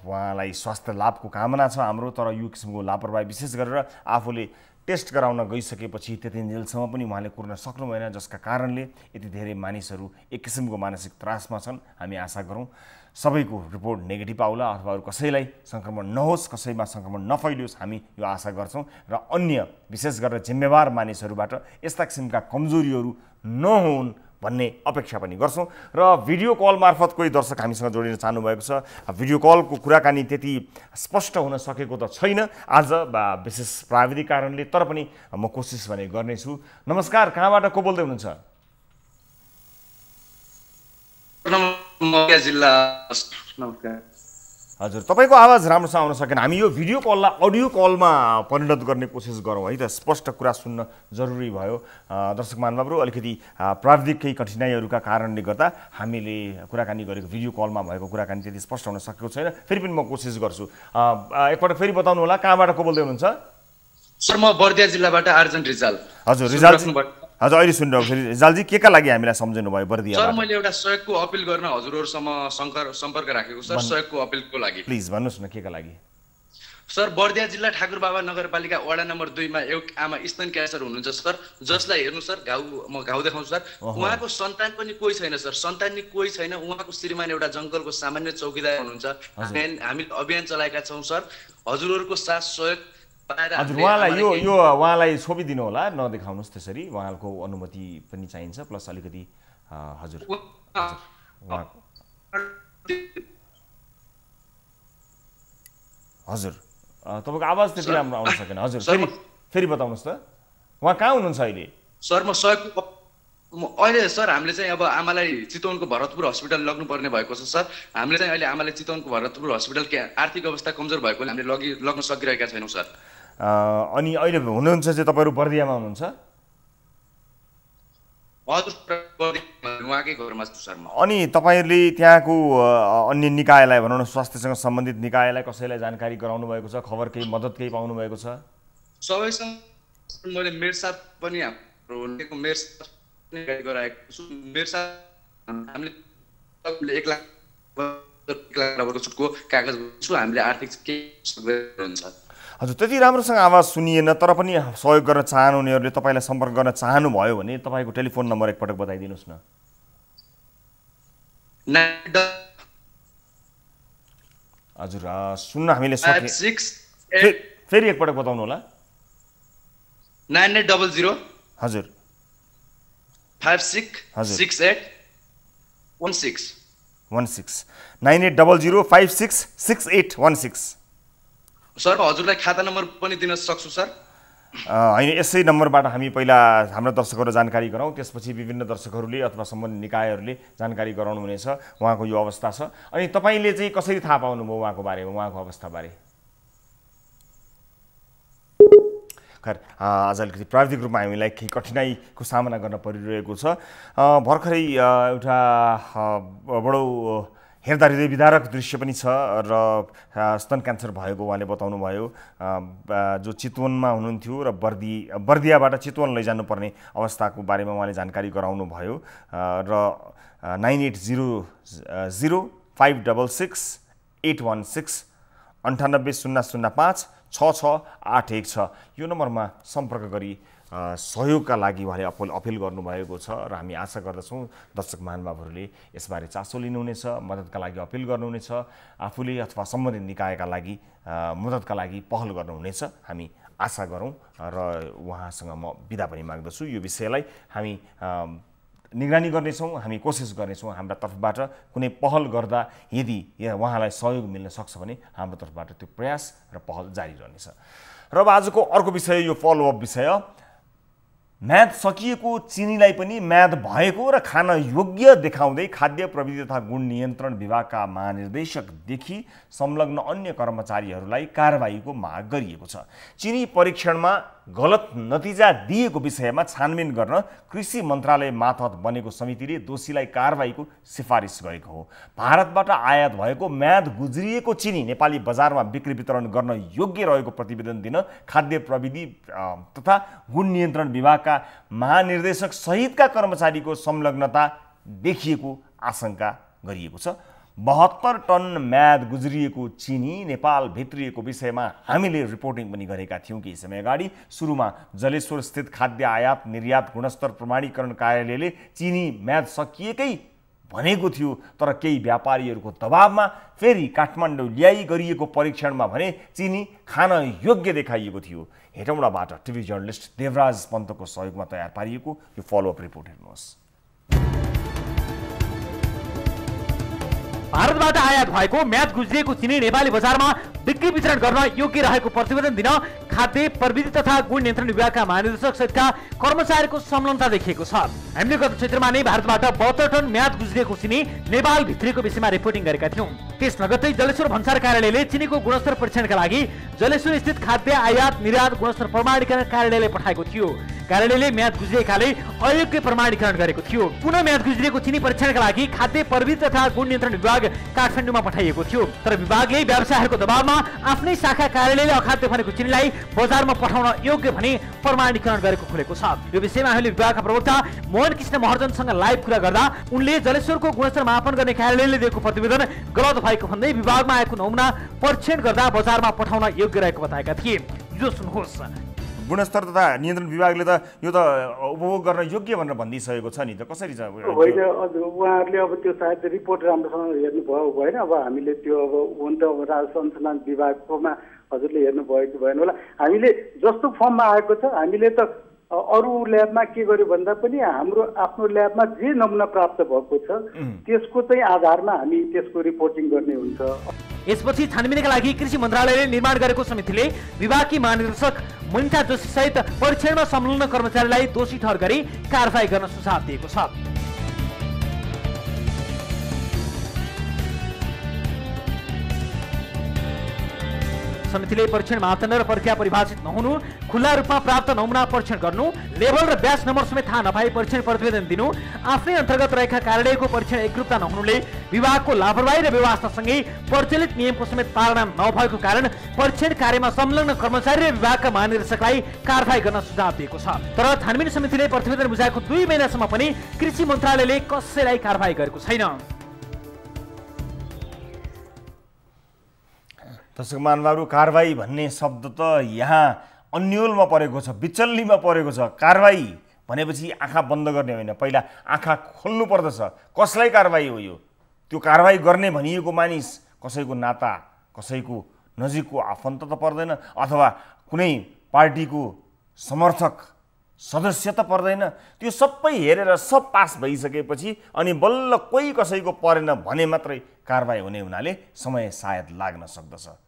उहाँलाई स्वास्थ्य लाभको कामना छ हाम्रो, तर यो किसिमको लापरवाही विशेष गरेर आफूले टेस्ट गराउन गइसकेपछि त्यतिन्जेलसम्म पनि उहाँले कुर्न सक्नु भएन, जसका कारणले यति धेरै मानिसहरू एक किसिमको मानसिक त्रासमा छन्। हामी आशा गरौँ सबैको रिपोर्ट नेगेटिभ आउला अथवा अरू कसैलाई संक्रमण नहोस्, कसैमा संक्रमण नफैलियोस्, हामी यो आशा गर्छौँ र अन्य विशेष गरेर जिम्मेवार मानिसहरूबाट यस्ता किसिमका कमजोरीहरू नहुन् भन्ने अपेक्षा पनि गर्छौँ र भिडियो कल मार्फत कोही दर्शक हामीसँग जोडिन चाहनुभएको छ। भिडियो कलको कुराकानी त्यति स्पष्ट हुन सकेको त छैन आज विशेष प्राविधिक कारणले, तर पनि म कोसिस भने गर्नेछु। नमस्कार, कहाँबाट को बोल्दै हुनुहुन्छ? जिल्ला। हजुर, तपाईँको आवाज राम्रोसँग आउन सकेन। हामी यो भिडियो कललाई अडियो कलमा परिणत गर्ने कोसिस गरौँ है त, स्पष्ट कुरा सुन्न जरुरी भयो। दर्शक महानुभावहरू, अलिकति प्राविधिक केही कठिनाइहरूका कारणले गर्दा हामीले कुराकानी गरेको भिडियो कलमा भएको कुराकानी त्यति स्पष्ट हुन सकेको छैन। फेरि पनि म कोसिस गर्छु। एकपल्ट फेरि बताउनु होला, कहाँबाट को बोल्दै हुनुहुन्छ? सर, म बर्दिया जिल्लाबाट आर्जन रिजाल। हजुर रिजाल, हजुर अहिले सुनिरहेको छु। रिजालजी, के लागि हामीलाई सम्झिनु भयो बर्दिया? सर, मैले एउटा सहयोगको अपिल गर्न हजुरहरूसँग सम्पर्क राखेको सर, सहयोगको अपिलको लागि। प्लिज भन्नुहोस् न, के का लागि? सर, बर्दिया जिल्ला ठाकुरबाबा नगरपालिका वडा नम्बर 2 मा एक आमा स्तन क्यान्सर हुनुहुन्छ सर, जसलाई हेर्नु सर म घाउ देखाउँछु सर। उहाँको सन्तान पनि कोही छैन सर, कोही छैन। उहाँको श्रीमान एउटा जङ्गलको सामान्य चौकीदार हुनुहुन्छ। हामीले अभियान चलाएका छौँ सर, हजुरहरूको साथ सहयोग। हजुर, उहाँलाई छोपिदिनु होला, नदेखाउनुहोस् त्यसरी। उहाँको अनुमति पनि चाहिन्छ, प्लस अलिकति हजुर हजुर तपाईँको आवाज त्यति राम्रो आउन सकेन। हजुर, फेरि बताउनुहोस् त, उहाँ कहाँ हुनुहुन्छ अहिले? सर, म अहिले सर हामीले चाहिँ अब आमालाई चितवनको भरतपुर हस्पिटल लग्नुपर्ने भएको छ सर। हामीले चाहिँ अहिले आमालाई चितवनको भरतपुर हस्पिटल आर्थिक अवस्था कमजोर भएकोले हामीले लग्न सकिरहेका छैनौँ सर। अनि अहिले हुनुहुन्छ चाहिँ तपाईँहरू बर्दियामा हुनुहुन्छ? उहाँकै घरमा छु सर। अनि तपाईँहरूले त्यहाँको अन्य निकायलाई, भनौँ न स्वास्थ्यसँग सम्बन्धित निकायलाई कसैलाई जानकारी गराउनु भएको छ? खबर केही, मद्दत केही पाउनु भएको छ? सबैसँग मैले मेरो साथ पनि हाम्रो मेरो साथ गराएको छु। मेरो साथ हामीले 1 लाख छुटको कागज छु। हामीले आर्थिक केही हुन्छ। हजुर, त्यति राम्रोसँग आवाज सुनिएन, तर पनि सहयोग गर्न चाहनुहुनेहरूले तपाईँलाई सम्पर्क गर्न चाहनुभयो भने तपाईँको टेलिफोन नम्बर एकपटक बताइदिनुहोस् न। हजुर, सुन्न हामीले फेरि एकपटक बताउनु होला। 9800 हजुर 566816 9800 566816। सर, हजुरलाई खाता नम्बर पनि दिन सक्छु सर? होइन, यसै नम्बरबाट हामी पहिला हाम्रो दर्शकहरू जानकारी गराउँ, त्यसपछि विभिन्न दर्शकहरूले अथवा सम्बन्धित निकायहरूले जानकारी गराउनु हुनेछ उहाँको यो अवस्था छ। अनि तपाईँले चाहिँ कसरी थाहा पाउनुभयो उहाँको बारेमा, उहाँको अवस्थाबारे? खैर, आज अलिकति प्राविधिक रूपमा हामीलाई केही कठिनाइको सामना गर्न परिरहेको छ। भर्खरै एउटा बडो हेर्दा हृदय विदारक दृश्य पनि छ र स्तन क्यान्सर भएको उहाँले बताउनु भयो। जो चितवनमा हुनुहुन्थ्यो र बर्दियाबाट चितवन लैजानुपर्ने अवस्थाको बारेमा उहाँले जानकारी गराउनु भयो र 9800 566 816 9800 566 छ। यो नम्बरमा सम्पर्क गरी सहयोगका लागि उहाँले अपिल गर्नुभएको छ र हामी आशा गर्दछौँ दर्शक महानुभावहरूले यसबारे चासो लिनुहुनेछ, मद्दतका लागि अपिल गर्नुहुनेछ, आफूले अथवा सम्बन्धित निकायका लागि मद्दतका लागि पहल गर्नुहुनेछ हामी आशा गरौँ र उहाँसँग म बिदा पनि माग्दछु। यो विषयलाई हामी निगरानी गर्नेछौँ, हामी कोसिस गर्नेछौँ हाम्रा तर्फबाट कुनै पहल गर्दा यदि उहाँलाई सहयोग मिल्न सक्छ भने हाम्रो तर्फबाट त्यो प्रयास र पहल जारी रहनेछ। र अब आजको अर्को विषय, यो फलोअप विषय, म्याद सकिएको चिनीलाई पनि म्याद भएको र खान योग्य देखाउँदै खाद्य प्रविधि तथा गुण नियन्त्रण विभागका महानिर्देशकदेखि संलग्न अन्य कर्मचारीहरूलाई कारबाहीको माग गरिएको छ। चिनी परीक्षणमा गलत नतिजा दिएको विषयमा छानबिन गर्न कृषि मन्त्रालय मातहत बनेको समितिले दोषीलाई कारबाहीको सिफारिस गरेको हो। भारतबाट आयात भएको म्याद गुज्रिएको चिनी नेपाली बजारमा बिक्री वितरण गर्न योग्य रहेको प्रतिवेदन दिन खाद्य प्रविधि तथा गुण नियन्त्रण विभागका महानिर्देशक सहितका कर्मचारीको संलग्नता देखिएको आशंका गरिएको छ। 72 टन म्याद गुज्रिएको चिनी नेपाल भित्रिएको विषयमा हामीले रिपोर्टिङ पनि गरेका थियौँ केही समय अगाडि। सुरुमा जलेश्वर स्थित खाद्य आयात निर्यात गुणस्तर प्रमाणीकरण कार्यालयले चिनी म्याद सकिएकै भनेको थियो, तर केही व्यापारीहरूको दबावमा फेरि काठमाडौँ ल्याई गरिएको परीक्षणमा भने चिनी खान योग्य देखाइएको थियो। हेटौँडाबाट टिभी जर्नलिस्ट देवराज पन्तको सहयोगमा तयार पारिएको यो फलोअप रिपोर्ट हेर्नुहोस्। भारतबाट आयात भएको म्याद गुज्रिएको चिनी नेपाली बजारमा बिक्री वितरण गर्न योग्य रहेको प्रतिवेदन दिन खाद्य प्रविधि तथा गुण नियन्त्रण विभागका महानिर्देशक सहितका कर्मचारीको संलग्नता देखिएको छ। हामीले गत चैत्रमा नै भारतबाट 72 टन म्याद गुज्रिएको चिनी नेपाल भित्रिएको विषयमा रिपोर्टिङ गरेका थियौं। त्यस लगत्तै जलेश्वर भन्सार कार्यालयले चिनीको गुणस्तर परीक्षणका लागि जलेश्वर स्थित खाद्य आयात निर्यात गुणस्तर प्रमाणीकरण कार्यालयले पठाएको थियो। कार्यालयले म्याद गुज्रिएकाले अयोग्य प्रमाणीकरण गरेको थियो। पुनः म्याद गुज्रिएको चिनी परीक्षणका लागि खाद्य प्रविधि तथा गुण नियन्त्रण विभाग काठमाडौँमा पठाइएको थियो। तर विभागले व्यवसायीहरूको दबावमा आफ्नै शाखा कार्यालयले अखाद्य बनेको चिनीलाई बजारमा पठाउन योग्य भनी प्रमाणीकरण गरेको खुलेको छ। यो विषयमा हामीले विभागका प्रवक्ता मोहन कृष्ण महर्जनसँग लाइभ कुरा गर्दा उनले जलेश्वरको गुणस्तर मापन गर्ने कार्यालयले दिएको प्रतिवेदन गलत भएको भन्दै विभागमा आएको नमुना परीक्षण गर्दा बजारमा पठाउन योग्य रहेको बताएका थिए। यो सुन्नुहोस्। गुणस्तर तथा नियन्त्रण विभागले त यो त उपभोग गर्न योग्य भनेर भनिदिइसकेको छ नि, त कसरी छ? होइन उहाँहरूले अब त्यो सायद रिपोर्ट राम्रोसँग हेर्नुभयो भएन। अब हामीले त्यो अब हुन त राजस्व अनुसन्धान विभागकोमा हजुरले हेर्नुभयो कि भएन होला। हामीले जस्तो फर्ममा आएको छ हामीले त अरू ल्याबमा के गर्यो भन्दा पनि हाम्रो आफ्नो ल्याबमा जे नमुना प्राप्त भएको छ त्यसको चाहिँ आधारमा हामी त्यसको रिपोर्टिङ गर्ने हुन्छ। यसपछि छानबिनका लागि कृषि मन्त्रालयले निर्माण गरेको समितिले विभागकी महानिर्देशक मनिता जोशी सहित परीक्षणमा संलग्न कर्मचारीलाई दोषी ठहर गरी कारबाही गर्न सुझाव दिएको छ। समितिले परीक्षण मापदण्ड र प्रक्रिया परिभाषित नहुनु, खुल्ला रूपमा प्राप्त नमुना परीक्षण गर्नु, लेभल र ब्याच नम्बर समेत थाहा नपाई परीक्षण प्रतिवेदन दिनु, आफ्नै अन्तर्गत रहेका कार्यालयको परीक्षण एकरूपता नहुनुले विभागको लापरवाही र व्यवस्थासँगै प्रचलित नियमको समेत पालना नभएको कारण परीक्षण कार्यमा संलग्न कर्मचारी र विभागका महानिर्देशकलाई कारबाही गर्न सुझाव दिएको छ। तर छानबिन समितिले प्रतिवेदन बुझाएको 2 महिनासम्म पनि कृषि मन्त्रालयले कसैलाई कारबाही गरेको छैन। दर्शक महानुभावहरू, कारबाही भन्ने शब्द त यहाँ अन्यलमा परेको छ, बिचल्लीमा परेको छ। कारबाही भनेपछि आँखा बन्द गर्ने होइन, पहिला आँखा खोल्नु पर्दछ। कसलाई कारबाही हो यो? त्यो कारबाही गर्ने भनिएको मानिस कसैको नाता, कसैको नजिकको आफन्त त पर्दैन, अथवा कुनै पार्टीको समर्थक सदस्य त पर्दैन। त्यो सबै हेरेर सब पास भइसकेपछि अनि बल्ल कोही कसैको परेन भने मात्रै कारबाही हुने हुनाले समय सायद लाग्न सक्दछ।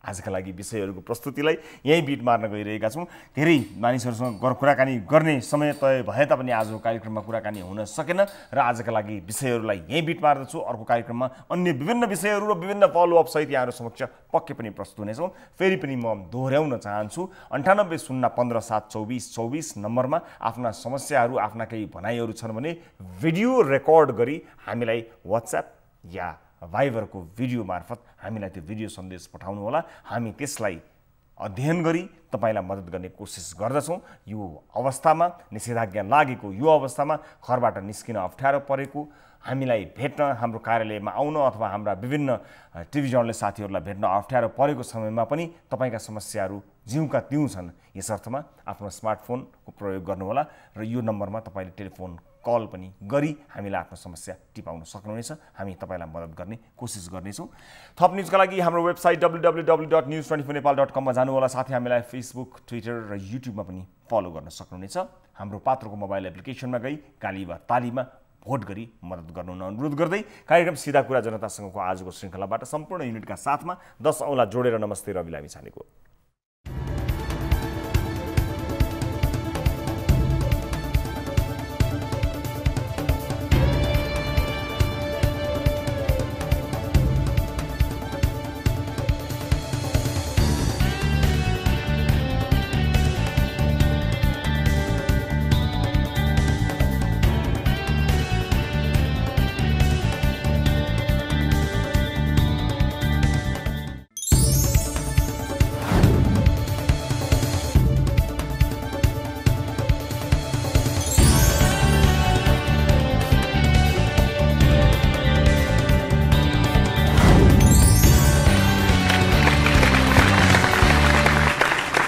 आजका लागि विषयहरूको प्रस्तुतिलाई यही बिट मार्न गइरहेका छौँ। धेरै मानिसहरूसँग कुराकानी गर्ने समय तय भए तापनि आजको कार्यक्रममा कुराकानी हुन सकेन र आजका लागि विषयहरूलाई यही बिट मार्दछु। अर्को कार्यक्रममा अन्य विभिन्न विषयहरू र विभिन्न फलोअप सहित यहाँहरू समक्ष पक्कै पनि प्रस्तुत हुनेछौँ। फेरि पनि म दोहोऱ्याउन चाहन्छु 98 0 15 7 24 24 नम्बरमा आफ्ना समस्याहरू, आफ्ना केही भनाइहरू छन् भने भिडियो रेकर्ड गरी हामीलाई WhatsApp या भाइबरको भिडियो मार्फत हामीलाई त्यो भिडियो सन्देश पठाउनु होला। हामी त्यसलाई अध्ययन गरी तपाईलाई मद्दत गर्ने कोसिस गर्दछौँ। यो अवस्थामा निषेधाज्ञा लागेको यो अवस्थामा घरबाट निस्किन अप्ठ्यारो परेको, हामीलाई भेट्न हाम्रो कार्यालयमा आउन अथवा हाम्रा विभिन्न टिभी जर्नलिस्ट साथीहरूलाई भेट्न अप्ठ्यारो परेको समयमा पनि तपाईका समस्याहरू जिउका तिउँ छन्। यस अर्थमा आफ्नो स्मार्टफोनको प्रयोग गर्नुहोला र यो नम्बरमा तपाईले टेलिफोन कल पनि गरी हामीलाई आफ्नो समस्या टिपाउन सक्नुहुनेछ। हामी तपाईलाई मद्दत गर्ने कोसिस गर्नेछौँ। थप न्युजका लागि हाम्रो वेबसाइट www.news24nepal.com मा जानुहोला। साथै हामीलाई फेसबुक, ट्विटर र युट्युबमा पनि फलो गर्न सक्नुहुनेछ। हाम्रो पात्रको मोबाइल एप्लिकेसनमा गई गाली वा तालीमा भोट गरी मद्दत गर्नुहुन अनुरोध गर्दै कार्यक्रम सिधा कुरा जनतासँगको आजको श्रृङ्खलाबाट सम्पूर्ण युनिटका साथमा 10 औँला जोडेर नमस्ते रवि लामिछानेको।